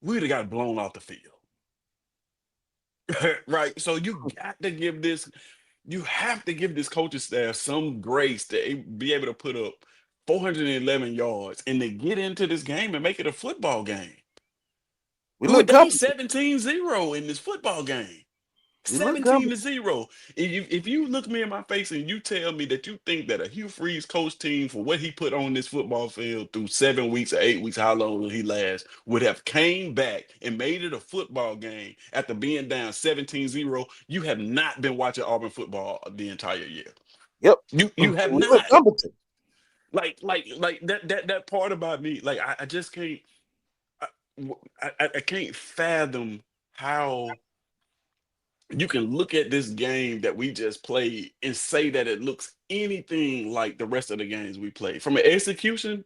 we would have got blown off the field. Right. So you have to give this coaching staff some grace to be able to put up 411 yards and to get into this game and make it a football game. We were down 17-0 in this football game. 17-0. If you look me in my face and you tell me that you think that a Hugh Freeze coach team for what he put on this football field through 7 weeks or 8 weeks, how long will he last, would have came back and made it a football game after being down 17-0, you have not been watching Auburn football the entire year. Yep. You have We not. competent. Like that part about me, like I just can't I can't fathom how you can look at this game that we just played and say that it looks anything like the rest of the games we played. From an execution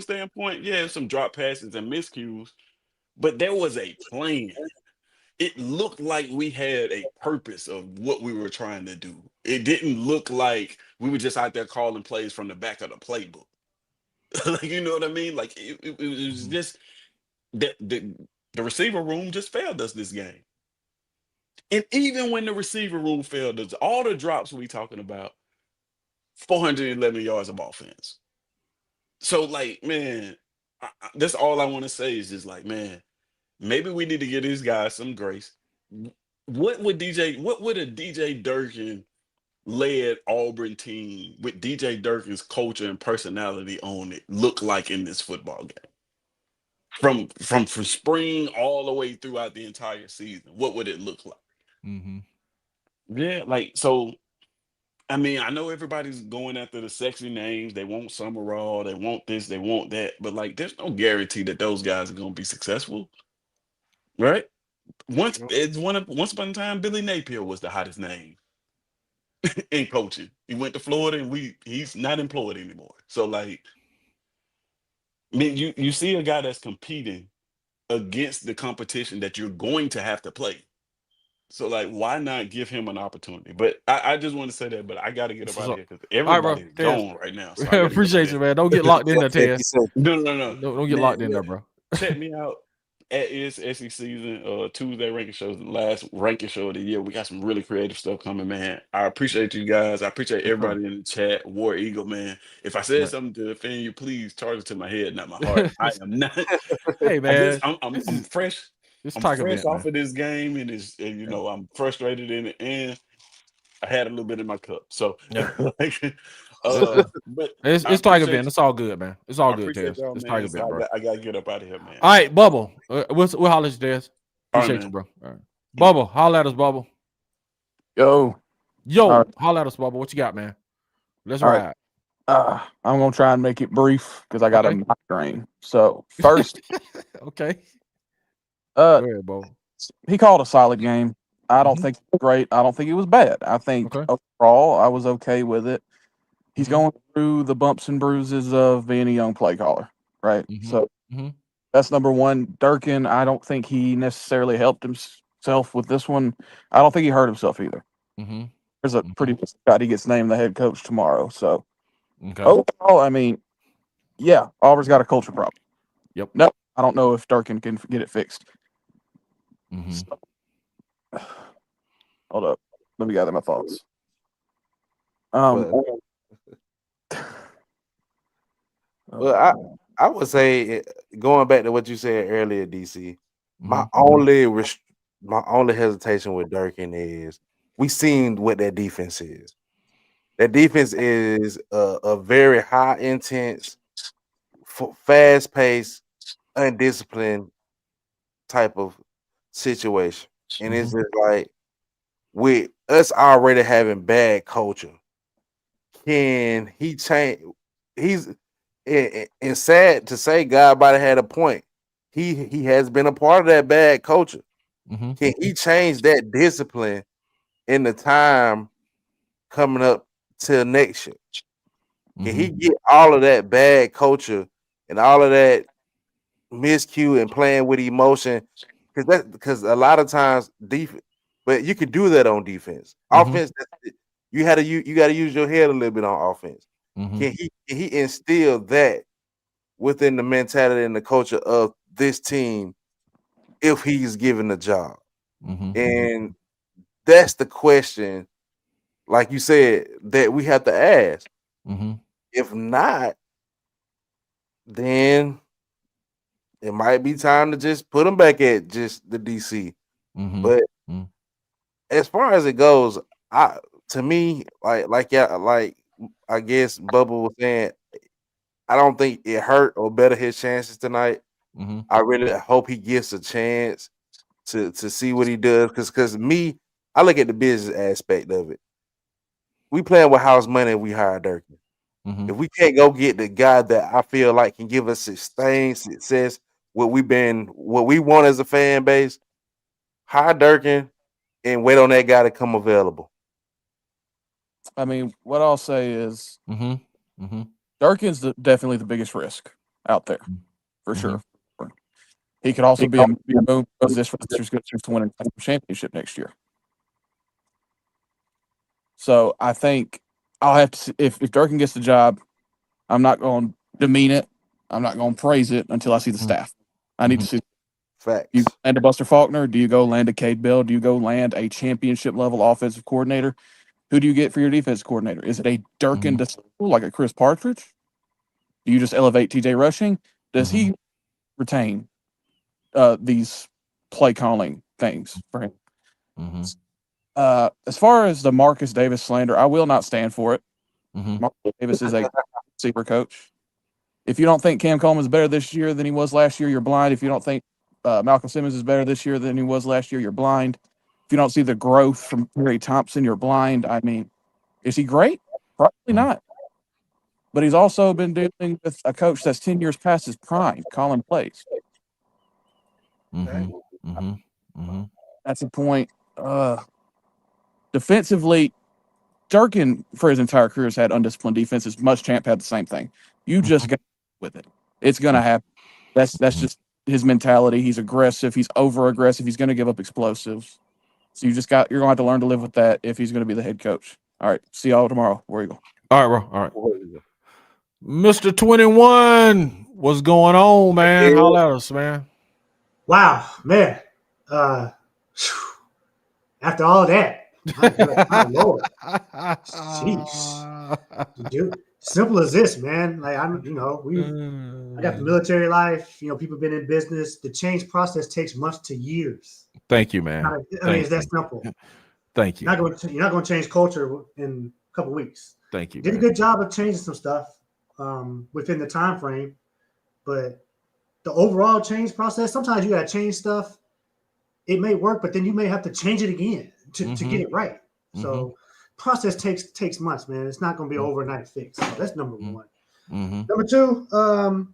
standpoint, yeah, some drop passes and miscues, but there was a plan. It looked like we had a purpose of what we were trying to do. It didn't look like we were just out there calling plays from the back of the playbook. Like, you know what I mean? Like it was just that the receiver room just failed us this game. And even when the receiver room failed us, all the drops we talking about, 411 yards of offense. So, like, man, that's all I want to say is just like, man, maybe we need to give these guys some grace. What would a DJ Durkin led Auburn team with DJ Durkin's culture and personality on it look like in this football game? From spring all the way throughout the entire season, what would it look like? Yeah, like, so I mean, I know everybody's going after the sexy names. They want Summerall, they want this, they want that, but like there's no guarantee that those guys are gonna be successful. Right? Once upon a time, Billy Napier was the hottest name in coaching. He went to Florida and he's not employed anymore. So like, I mean, you see a guy that's competing against the competition that you're going to have to play. So like, why not give him an opportunity? But I just want to say that, but I got to get up out of here because everybody's gone right now. So I gotta appreciate you, man. Don't get locked in there, Tez. No. Don't get locked in there, bro. Check me out at SEC season, Tuesday ranking shows, the last ranking show of the year. We got some really creative stuff coming, man. I appreciate you guys. I appreciate everybody in the chat. War Eagle, man. If I said something to offend you, please charge it to my head, not my heart. I am not. Hey, man. I'm fresh. I'm fresh off of this game, and you know, I'm frustrated in it, and I had a little bit in my cup. So, like, but it's Tiger event. It's all good, man. It's all good, Tez. It's Tiger event, bro. I gotta get up out of here, man. All right, Bubble. We'll holler at you, Tez. Appreciate you, bro. All right. Bubble, holler at us, Bubble. Yo, holler at us, Bubble. What you got, man? Let's ride. I'm gonna try and make it brief because I got a migraine. So first, okay. Go ahead, Bubble. He called a solid game. I don't think it was great. I don't think it was bad. I think overall I was okay with it. He's going through the bumps and bruises of being a young play caller, right? So that's number one. Durkin, I don't think he necessarily helped himself with this one. I don't think he hurt himself either. There's a pretty good shot he gets named the head coach tomorrow. So overall, I mean, yeah, Auburn's got a culture problem. Yep. No, I don't know if Durkin can get it fixed. So, hold up. Let me gather my thoughts. Well, I would say, going back to what you said earlier, DC, my only hesitation with Durkin is we seen what that defense is. That defense is a very high intense, fast paced, undisciplined type of situation. And it's just like, with us already having bad culture, can he change? He's and sad to say, God might have had a point. He has been a part of that bad culture. Can he change that discipline in the time coming up till next year? Can he get all of that bad culture and all of that miscue and playing with emotion? Because a lot of times defense, but you can do that on defense. Offense, you got to use your head a little bit on offense. Can he instill that within the mentality and the culture of this team if he's given the job? And that's the question, like you said, that we have to ask. If not, then it might be time to just put him back at just the DC. But as far as it goes, to me, like I guess Bubba was saying, I don't think it hurt or better his chances tonight. I really hope he gets a chance to see what he does. Because me, I look at the business aspect of it. We playing with house money and we hire Durkin. If we can't go get the guy that I feel like can give us sustained success, what we want as a fan base, hire Durkin and wait on that guy to come available. I mean, what I'll say is Durkin's definitely the biggest risk out there, for sure. He could also be a boom because this roster's going to win a championship next year. So I think I'll have to see, if Durkin gets the job, I'm not going to demean it. I'm not going to praise it until I see the staff. I need to see. Facts. You land a Buster Faulkner? Do you go land a Cade Bell? Do you go land a championship level offensive coordinator? Who do you get for your defense coordinator? Is it a Durkin like a Chris Partridge? Do you just elevate TJ Rushing? Does he retain these play calling things for him? As far as the Marcus Davis slander, I will not stand for it. Marcus Davis is a receiver coach. If you don't think Cam Coleman is better this year than he was last year, you're blind. If you don't think Malcolm Simmons is better this year than he was last year, you're blind. If you don't see the growth from Terry Thompson, you're blind. I mean, is he great? Probably not. But he's also been dealing with a coach that's 10 years past his prime, calling plays. That's a point. Defensively, Durkin, for his entire career, has had undisciplined defenses. Muschamp had the same thing. You just got with it. It's going to happen. That's just his mentality. He's aggressive. He's over-aggressive. He's going to give up explosives. So you're going to have to learn to live with that if he's going to be the head coach. All right. See y'all tomorrow. Where you go? All right, bro. All right. Mr. 21, what's going on, man? Holler at us, man. Wow, man. After all that, my Lord. Jeez. Dude, simple as this, man. Like I got the military life. People been in business. The change process takes months to years. Thank you, man. It's that simple. Thank you. You're not going to change culture in a couple of weeks. Thank you. Did a good job of changing some stuff within the time frame, but the overall change process, sometimes you got to change stuff. It may work, but then you may have to change it again to get it right. So process takes months, man. It's not going to be overnight fix. So that's number one. Number two, I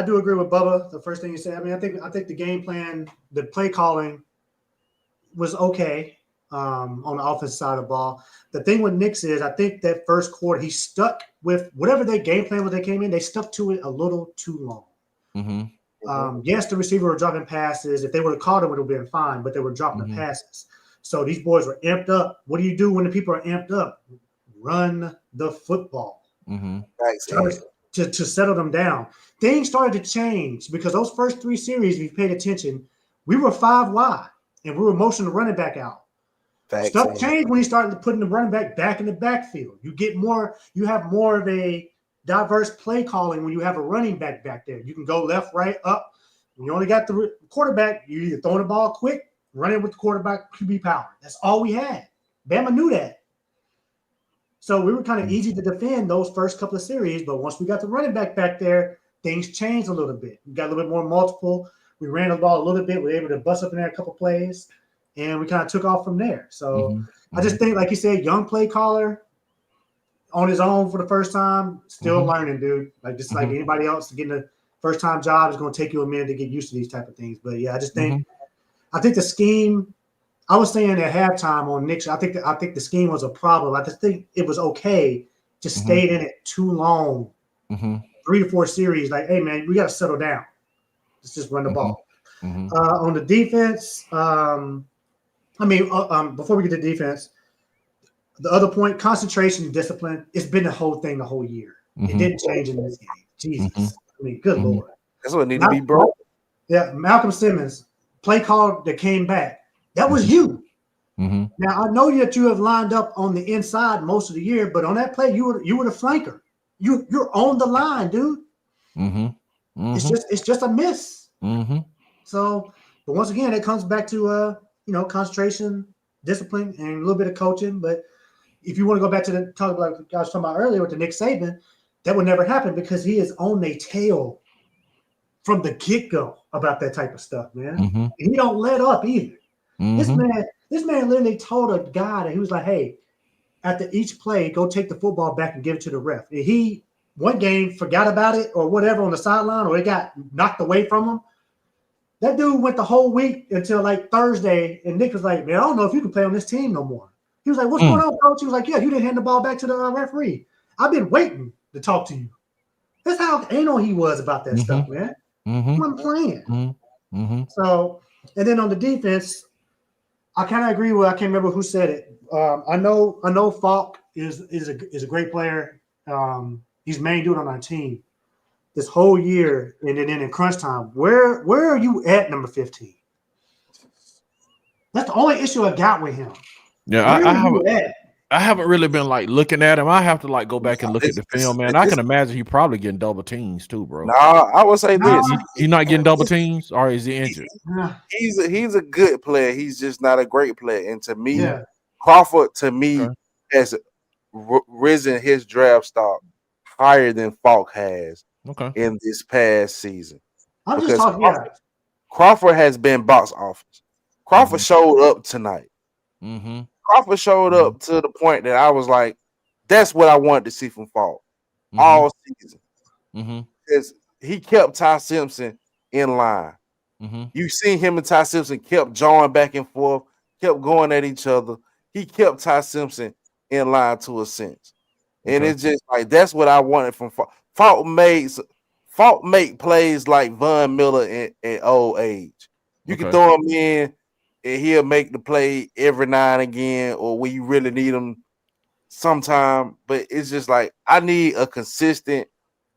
do agree with Bubba. The first thing you said. I mean, I think the game plan, the play calling was okay on the offensive side of the ball. The thing with Knicks is I think that first quarter he stuck with whatever their game plan was. They came in, they stuck to it a little too long. Yes, the receiver were dropping passes. If they would have caught it, it would have been fine, but they were dropping the passes. So these boys were amped up. What do you do when the people are amped up? Run the football. To settle them down. Things started to change because those first three series, if you paid attention, we were 5 wide and we were motioning the running back out. Stuff changed when he started putting the running back in the backfield. You have more of a diverse play calling when you have a running back there. You can go left, right, up. When you only got the quarterback, you either throwing the ball quick, running with the quarterback, QB power. That's all we had. Bama knew that. So we were kind of easy to defend those first couple of series, but once we got the running back there, things changed a little bit. We got a little bit more multiple. We ran the ball a little bit. We were able to bust up in there a couple plays, and we kind of took off from there. So I just think, like you said, young play caller on his own for the first time, still learning, dude. Like just like anybody else getting a first-time job, it's going to take you a minute to get used to these type of things. But yeah, I just think I think the scheme. I was saying at halftime on Knicks, I think the scheme was a problem. I just think it was okay to stay in it too long, 3 to 4 series. Like, hey man, we got to settle down. Let's just run the ball. On the defense, before we get to defense, the other point, concentration and discipline, it's been the whole thing the whole year. It didn't change in this game. Jesus. I mean, good Lord. That's what needs to be broke. Yeah, Malcolm Simmons, play call that came back. That was you. Now, I know that you have lined up on the inside most of the year, but on that play, you were the flanker. You're on the line, dude. It's just a miss. So, but once again, it comes back to concentration, discipline, and a little bit of coaching. But if you want to go back to the talk about I was talking about earlier with the Nick Saban, that would never happen because he is on their tail from the get-go about that type of stuff, man. And he don't let up either. This man literally told a guy that he was like, hey, after each play, go take the football back and give it to the ref. If he one game forgot about it or whatever on the sideline, or it got knocked away from him, that dude went the whole week until like Thursday, and Nick was like, man, I don't know if you can play on this team no more. He was like, what's going on, coach? He was like, yeah, you didn't hand the ball back to the referee. I've been waiting to talk to you. That's how anal he was about that stuff, man. I'm playing. So, and then on the defense, I kind of agree with. I can't remember who said it. I know Falk is a great player. He's main dude on our team this whole year, and then in crunch time. Where are you at number 15? That's the only issue I got with him. Yeah, I haven't really been like looking at him. I have to like go back and look at the film, man. I can imagine he probably getting double teams too, bro. No, I would say this: he's not getting double teams, or is he injured? He's a good player. He's just not a great player. And to me, Crawford has risen his draft stock higher than Falk has in this past season. I'm just talking. Crawford has been box office. Crawford showed up tonight. Crawford showed up to the point that I was like, that's what I wanted to see from Falk all season. Because he kept Ty Simpson in line. You see him and Ty Simpson kept jawing back and forth, kept going at each other. He kept Ty Simpson in line to a sense. And it's just like, that's what I wanted from Falk. Falk make plays like Von Miller at old age. You can throw him in, and he'll make the play every now and again, or when you really need him sometime. But it's just like, I need a consistent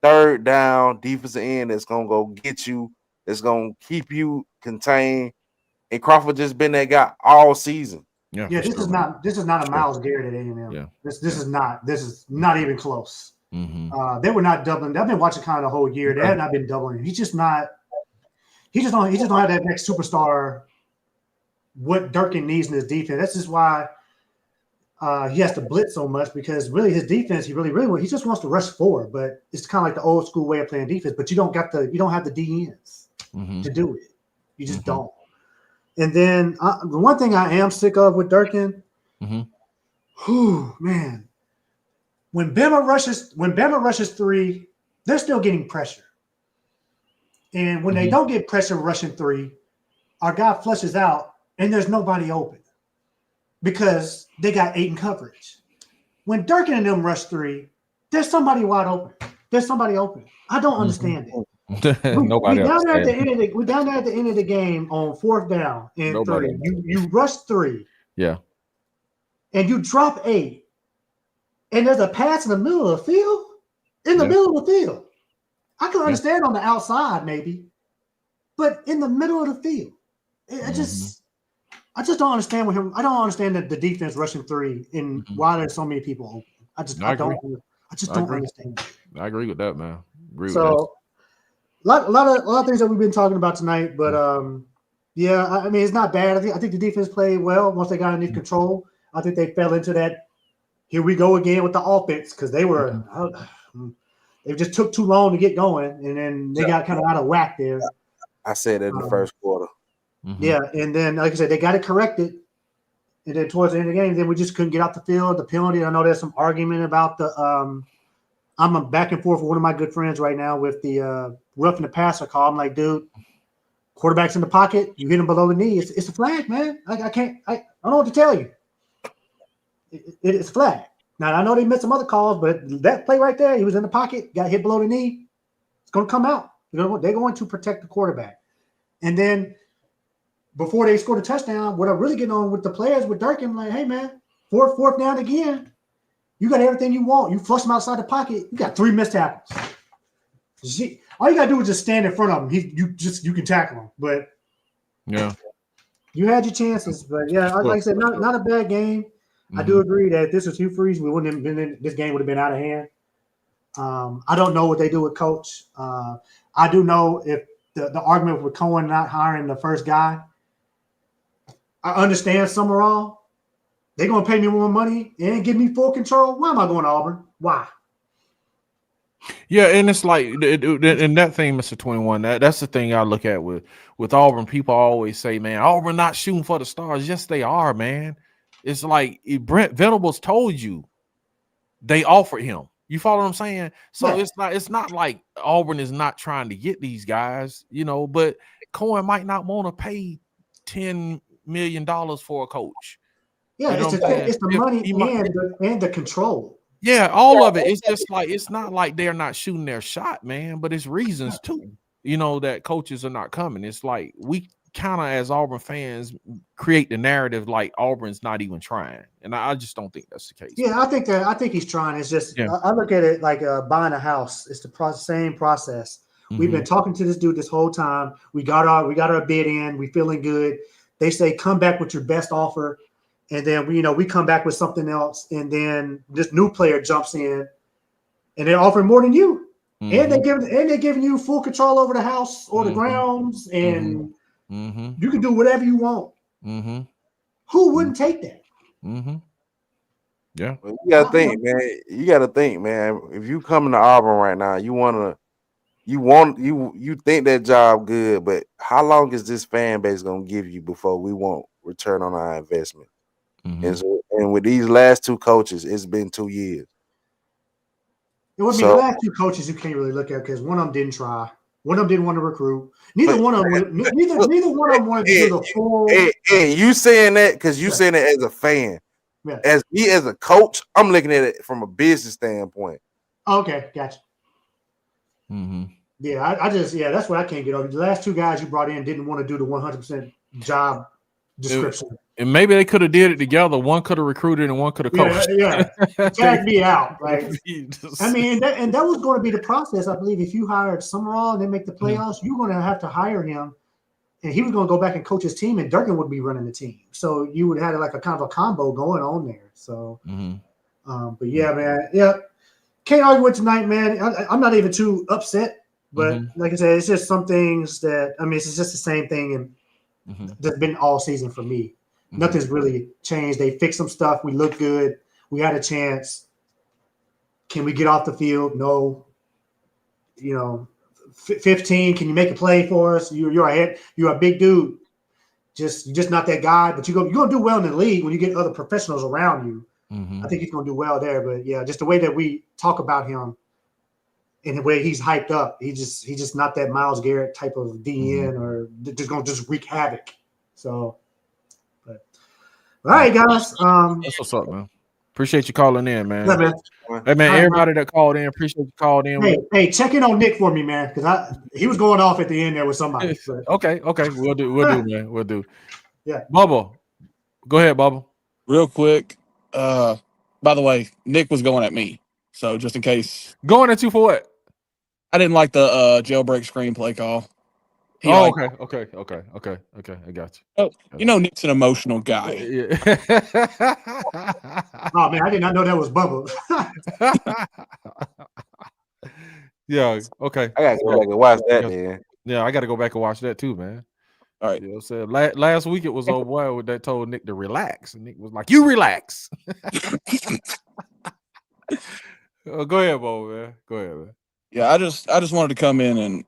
third down defensive end that's gonna go get you, that's gonna keep you contained. And Crawford just been that guy all season. This is not a Myles Garrett at A&M. This is not even close. They were not doubling. I've been watching kind of the whole year. They have not been doubling. He just don't have that next superstar. What Durkin needs in his defense. That's just why he has to blitz so much, because really his defense, he just wants to rush forward. But it's kind of like the old school way of playing defense. But you don't have the DNs to do it. You just don't. And then the one thing I am sick of with Durkin, man, when Bama rushes three, they're still getting pressure. And when they don't get pressure rushing three, our guy flushes out and there's nobody open because they got 8 in coverage. When Durkin and them rush three, there's somebody wide open. There's somebody open. I don't understand it. Nobody We're down there at the end of the game on 4th down and 3. You rush 3. Yeah. And you drop 8. And there's a pass in the middle of the field. In the middle of the field. I can understand on the outside maybe, but in the middle of the field. I just don't understand with him. I don't understand the defense rushing 3 and why there's so many people open. I don't understand. I agree with that, man. A lot of things that we've been talking about tonight, but I mean, it's not bad. I think the defense played well once they got underneath control. I think they fell into that. Here we go again with the offense, because they just took too long to get going, and then they got kind of out of whack there. I said it in the first quarter. Yeah, and then like I said, they got it corrected, and then towards the end of the game, then we just couldn't get off the field. The penalty, I know there's some argument about the. I'm back and forth with one of my good friends right now with the roughing the passer call. I'm like, dude, quarterback's in the pocket, you hit him below the knee. It's a flag, man. I don't know what to tell you. It's a flag. Now, I know they missed some other calls, but that play right there, he was in the pocket, got hit below the knee. It's going to come out. They're going to protect the quarterback. And then before they scored a touchdown, what I'm really getting on with the players with Durkin, like, hey, man, fourth down again. You got everything you want. You flush him outside the pocket. You got 3 missed tackles. All you got to do is just stand in front of him. You can tackle him. But you had your chances. But, like I said, not a bad game. I do agree that if this was Hugh Freeze, this game would have been out of hand. I don't know what they do with Coach. I do know if the argument with Cohen not hiring the first guy, I understand Summerall. They're gonna pay me more money and give me full control. Why am I going to Auburn? Why? Yeah, and it's like, and that thing, Mr. 21, that's the thing I look at with Auburn. People always say, man, Auburn not shooting for the stars. Yes, they are, man. It's like Brent Venables told you they offered him. You follow what I'm saying? So Yeah. it's not like Auburn is not trying to get these guys, but Cohen might not want to pay $10 million for a coach. Yeah, You know it's the money might, and the control. yeah, all of it. It's just like, it's not like they're not shooting their shot, man, but it's reasons too, that coaches are not coming. It's like we kind of, as Auburn fans, create the narrative like Auburn's not even trying, and I just don't think that's the case. Yeah, I think he's trying. It's just, I look at it like buying a house. It's the same process. We've been talking to this dude this whole time. We got our bid in. We feeling good. They say come back with your best offer, and then we come back with something else, and then this new player jumps in, and they're offering more than you, and they're giving you full control over the house or the grounds, and you can do whatever you want. Who wouldn't take that? Yeah, well, you gotta think, man. You gotta think, man. If you coming to Auburn right now, you think that job good, but how long is this fan base gonna give you before we won't return on our investment? And with these last two coaches, it's been 2 years. It would be the last two coaches you can't really look at because one of them didn't try. One of them didn't want to recruit. Neither one of them wanted to do the full. Hey, you saying that because you saying it as a fan. Yeah. As me as a coach, I'm looking at it from a business standpoint. Okay, gotcha. Yeah, that's what I can't get over. The last two guys you brought in didn't want to do the 100% job description. And maybe they could have did it together. One could have recruited and one could have coached. Yeah. Tag me out. Like, I mean, and that was going to be the process. I believe if you hired Summerall and they make the playoffs, you're going to have to hire him, and he was going to go back and coach his team, and Durkin would be running the team. So you would have like a kind of a combo going on there. So, but yeah, man, can't argue with tonight, man. I'm not even too upset, but like I said, it's just some things that it's just the same thing, and that's been all season for me. Nothing's really changed. They fixed some stuff. We look good. We had a chance. Can we get off the field? No. 15. Can you make a play for us? You're a big dude. You're just not that guy. But you're gonna do well in the league when you get other professionals around you. I think he's gonna do well there. But yeah, just the way that we talk about him and the way he's hyped up, he's just not that Myles Garrett type of DN or just gonna just wreak havoc. So. All right, guys. That's what's up, man. Appreciate you calling in, man. Yeah, man. Hey, man, everybody that called in, appreciate you called in. Hey, check in on Nick for me, man, because he was going off at the end there with somebody. But. Okay, we'll do, man. We'll do. Yeah. Bubba, go ahead, Bubba. Real quick. By the way, Nick was going at me, so just in case. Going at you for what? I didn't like the jailbreak screenplay call. Okay. I got you. Oh, Nick's an emotional guy. Yeah. Oh man, I did not know that was Bubba. Yeah. Okay. I gotta go back and watch that, man. Yeah, I got to go back and watch that too, man. All right. You know what I'm saying? Last week it was old boy that told Nick to relax, and Nick was like, "You relax." Go ahead, Bo, man. Go ahead, man. Yeah, I just wanted to come in and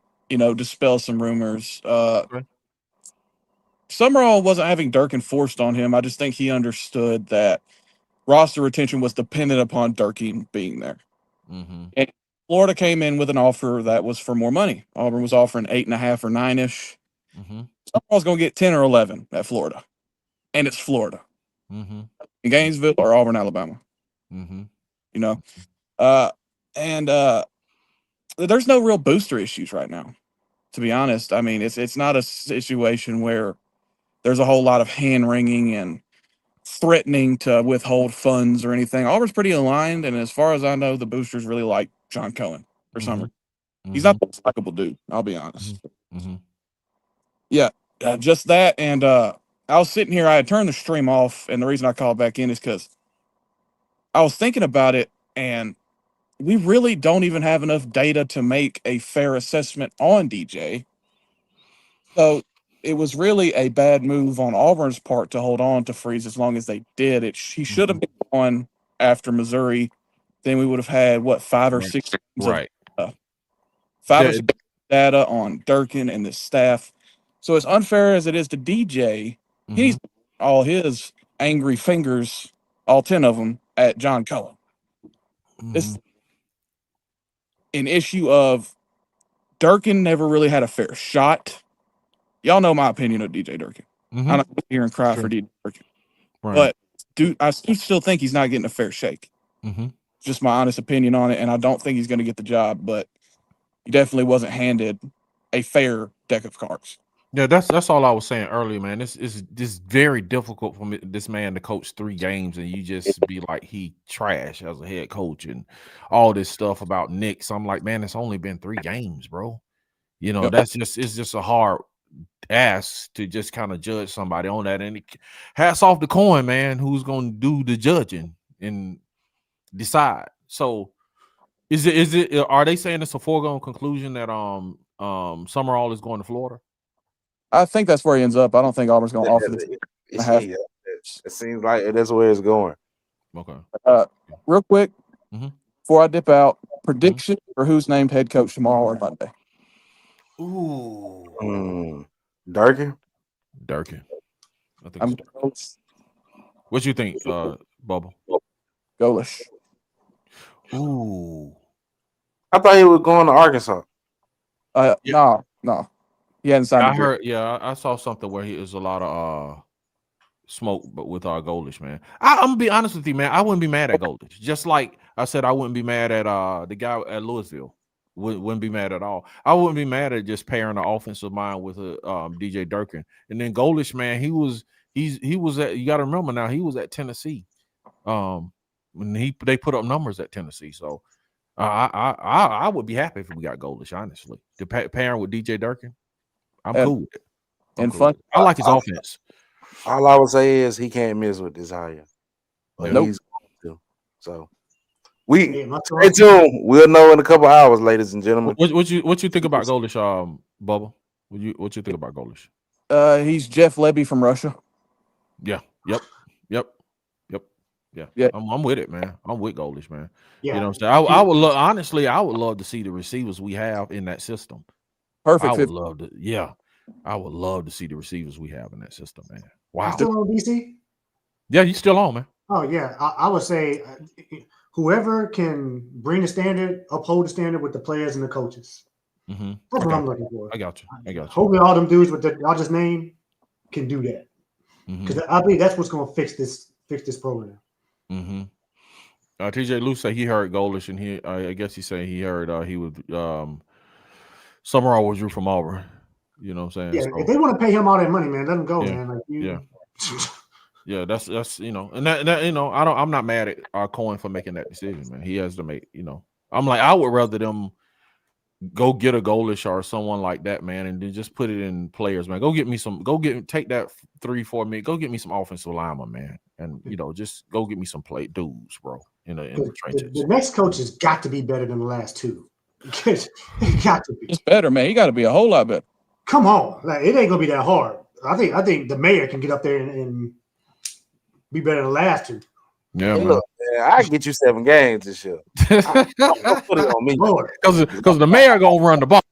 dispel some rumors. Summerall wasn't having Durkin forced on him. I just think he understood that roster retention was dependent upon Durkin being there. And Florida came in with an offer that was for more money. Auburn was offering 8.5 or 9-ish. Summerall's going to get 10 or 11 at Florida, and it's Florida. In Gainesville or Auburn, Alabama. There's no real booster issues right now, to be honest. I mean, it's not a situation where there's a whole lot of hand-wringing and threatening to withhold funds or anything. Auburn's pretty aligned, and as far as I know, the boosters really like John Cohen for some reason. He's not a likable dude, I'll be honest. Yeah, just that. And I was sitting here, I had turned the stream off, and the reason I called back in is because I was thinking about it, and we really don't even have enough data to make a fair assessment on DJ. So it was really a bad move on Auburn's part to hold on to Freeze as long as they did. He should have been on after Missouri. Then we would have had what 5 or 6 games of, 5 or 6 data on Durkin and the staff. So as unfair as it is to DJ, he needs all his angry fingers, all 10 of them, at John Cullen. It's an issue of Durkin never really had a fair shot. Y'all know my opinion of DJ Durkin. I'm not here and cry for DJ Durkin. But I still think he's not getting a fair shake. Just my honest opinion on it, and I don't think he's going to get the job, but he definitely wasn't handed a fair deck of cards. Yeah, that's all I was saying earlier, man. This is very difficult for this man to coach 3 games, and you just be like he trash as a head coach and all this stuff about Knicks. I'm like, man, it's only been 3 games, bro. You know, it's just a hard ass to just kind of judge somebody on that. And hats off the coin, man, who's going to do the judging and decide. So are they saying it's a foregone conclusion that Summerall is going to Florida? I think that's where he ends up. I don't think Auburn's going to offer this. It seems like that's where it's going. Okay. Real quick, before I dip out, prediction for who's named head coach tomorrow or Monday. Ooh. Durkin. I think what you think, Bubba? Golish. Ooh. I thought he was going to Arkansas. No. He hadn't signed. I heard. Yeah, I saw something where there's a lot of smoke, but with our Golish, man. I'm gonna be honest with you, man. I wouldn't be mad at Golish. Just like I said, I wouldn't be mad at the guy at Louisville. Wouldn't be mad at all. I wouldn't be mad at just pairing the offensive mind with DJ Durkin. And then Golish, man, he was at, you got to remember now, he was at Tennessee. When they put up numbers at Tennessee. So I would be happy if we got Golish, honestly. To pairing with DJ Durkin, I'm cool with it. I like his offense. All I would say is he can't miss with this hire. But he's going to. So stay tuned. We'll know in a couple hours, ladies and gentlemen. What you think about Golish, Bubba? What you think about Golish? He's Jeff Lebby from Russia. Yeah. Yep. Yeah. I'm with it, man. I'm with Golish, man. Yeah. You know what I'm saying? I would love, honestly, I would love to see the receivers we have in that system. Perfect. I would love to. Yeah, I would love to see the receivers we have in that system, man. Wow. Still on DC? Yeah, you still on, man. Oh yeah, I would say whoever can bring the standard, uphold the standard with the players and the coaches. That's what I'm looking for. I got you. Hopefully, all them dudes with y'all just named can do that, because I believe that's what's going to fix this program. TJ Lou said he heard Golish, and I guess he said he heard he would Summerall was from Auburn. You know what I'm saying? Yeah, so, if they want to pay him all that money, man, let him go, man. Like yeah, that's and that I'm not mad at Cohen for making that decision, man. He has to make, I'm like, I would rather them go get a Golish or someone like that, man, and then just put it in players, man. Take that 3-4 minutes, go get me some offensive linemen, man, and just go get me some play dudes, bro, in the trenches. The next coach has got to be better than the last two. He got to be. It's better, man. He got to be a whole lot better. Come on, like it ain't gonna be that hard. I think the mayor can get up there and be better than the last two. Yeah, man. Look, man, I get you 7 games this year. Don't put it on me, because the mayor gonna run the ball.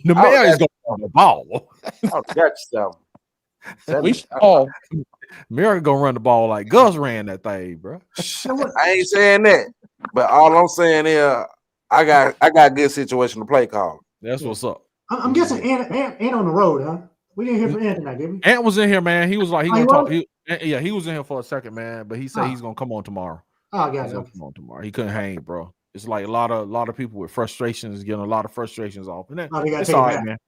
The mayor is gonna run the ball. I got you 7. Mayor gonna run the ball like Gus ran that thing, bro. I ain't saying that, but all I'm saying is I got good situation to play call. That's what's up. I'm guessing Ant on the road, huh? We didn't hear from Ant tonight, did we? Ant was in here, man. He was like, he was in here for a second, man. But he said he's gonna come on tomorrow. Oh, got it. Come on tomorrow. He couldn't hang, bro. It's like a lot of people with frustrations getting a lot of frustrations off. And it's all right, man.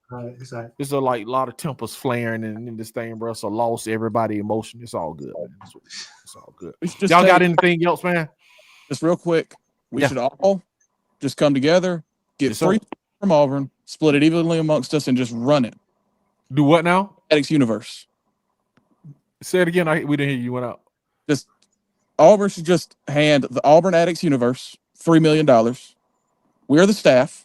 It's a lot of tempers flaring in this thing, bro. So lost everybody emotion. It's all good, man. It's all good. Y'all got anything else, man? Just real quick, we should all just come together, get 3 from Auburn, split it evenly amongst us, and just run it. Do what now? Addicts Universe. Say it again. We didn't hear you. Went out. Just Auburn should just hand the Auburn Addicts Universe $3 million. We're the staff.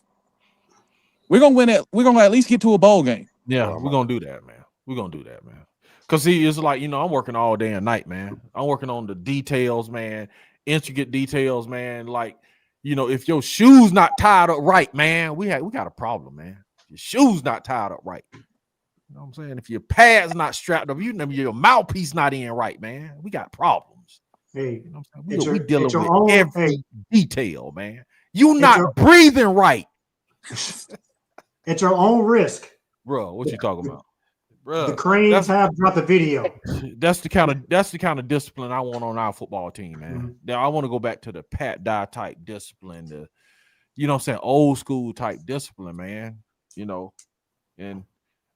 We're gonna win it. We're gonna at least get to a bowl game. Yeah, we're gonna do that, man. We're gonna do that, man. Cause he is like, I'm working all day and night, man. I'm working on the details, man, intricate details, man. Like, if your shoes not tied up right, man, we got a problem, man. Your shoes not tied up right. You know what I'm saying? If your pads not strapped up, your mouthpiece not in right, man. We got problems. Hey, we dealing with every detail, man. You not breathing right. At your own risk. Bro, what you talking about? Bruh, the Cranes have dropped the video. That's the kind of discipline I want on our football team, man. Mm-hmm. Now I want to go back to the Pat Dye type discipline, the old school type discipline, man. And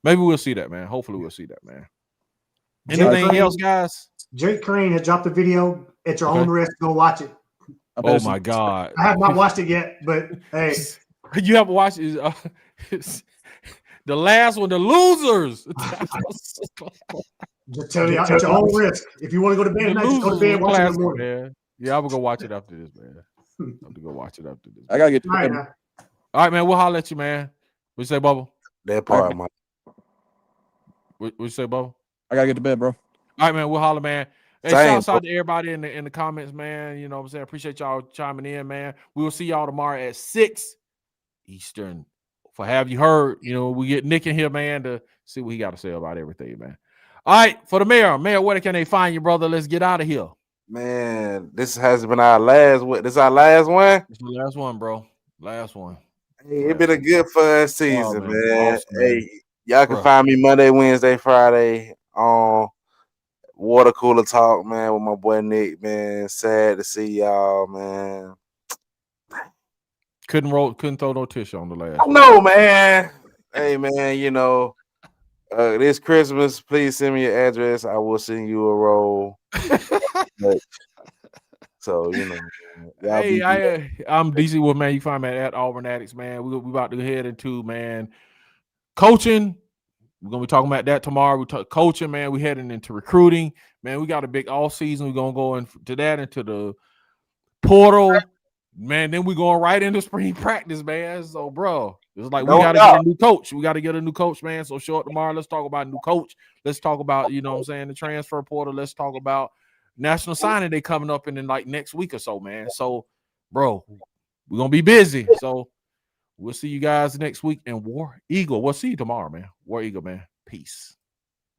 maybe we'll see that, man. Hopefully we'll see that, man. Anything else, guys? Jake Crane has dropped the video at your own risk. Go watch it. Oh my God. I have not watched it yet, but hey. You haven't watched it? The last one, the losers. Just tell you at your own risk. If you want to go to bed tonight, just go to bed and watch it in the morning. Man. Yeah, I'm gonna go watch it after this, man. I'm gonna go watch it after this. I gotta get to bed. All right, man. We'll holler at you, man. What you say, Bubba? That part, man. What you say, Bubba? I gotta get to bed, bro. All right, man. We'll holler, man. Hey, shouts out to everybody in the comments, man. You know what I'm saying? Appreciate y'all chiming in, man. We will see y'all tomorrow at 6 Eastern. For Have You Heard? We get Nick in here, man, to see what he got to say about everything, man. All right, for the mayor, where can they find you, brother? Let's get out of here. Man, this has been our last one. This is our last one? It's the last one, bro. Last one. Hey, it's been a good fun season, man. Awesome, hey, y'all can find me Monday, Wednesday, Friday on Water Cooler Talk, man, with my boy Nick, man. Sad to see y'all, man. Couldn't throw no tissue on the last. No, man. Hey, man, this Christmas, please send me your address. I will send you a roll. So, Hey, I'm DC Wolf, man. You find me at Auburn Addicts, man. We about to head into, man, coaching. We're gonna be talking about that tomorrow. We talk coaching, man. We heading into recruiting, man. We got a big off season. We're gonna go into that, into the portal. Man, then we going right into spring practice, man. So, bro, it's like we got to get a new coach. We got to get a new coach, man. So, show up tomorrow. Let's talk about a new coach. Let's talk about, the transfer portal. Let's talk about national signing day coming up in like next week or so, man. So, bro, we're going to be busy. So, we'll see you guys next week in War Eagle. We'll see you tomorrow, man. War Eagle, man. Peace.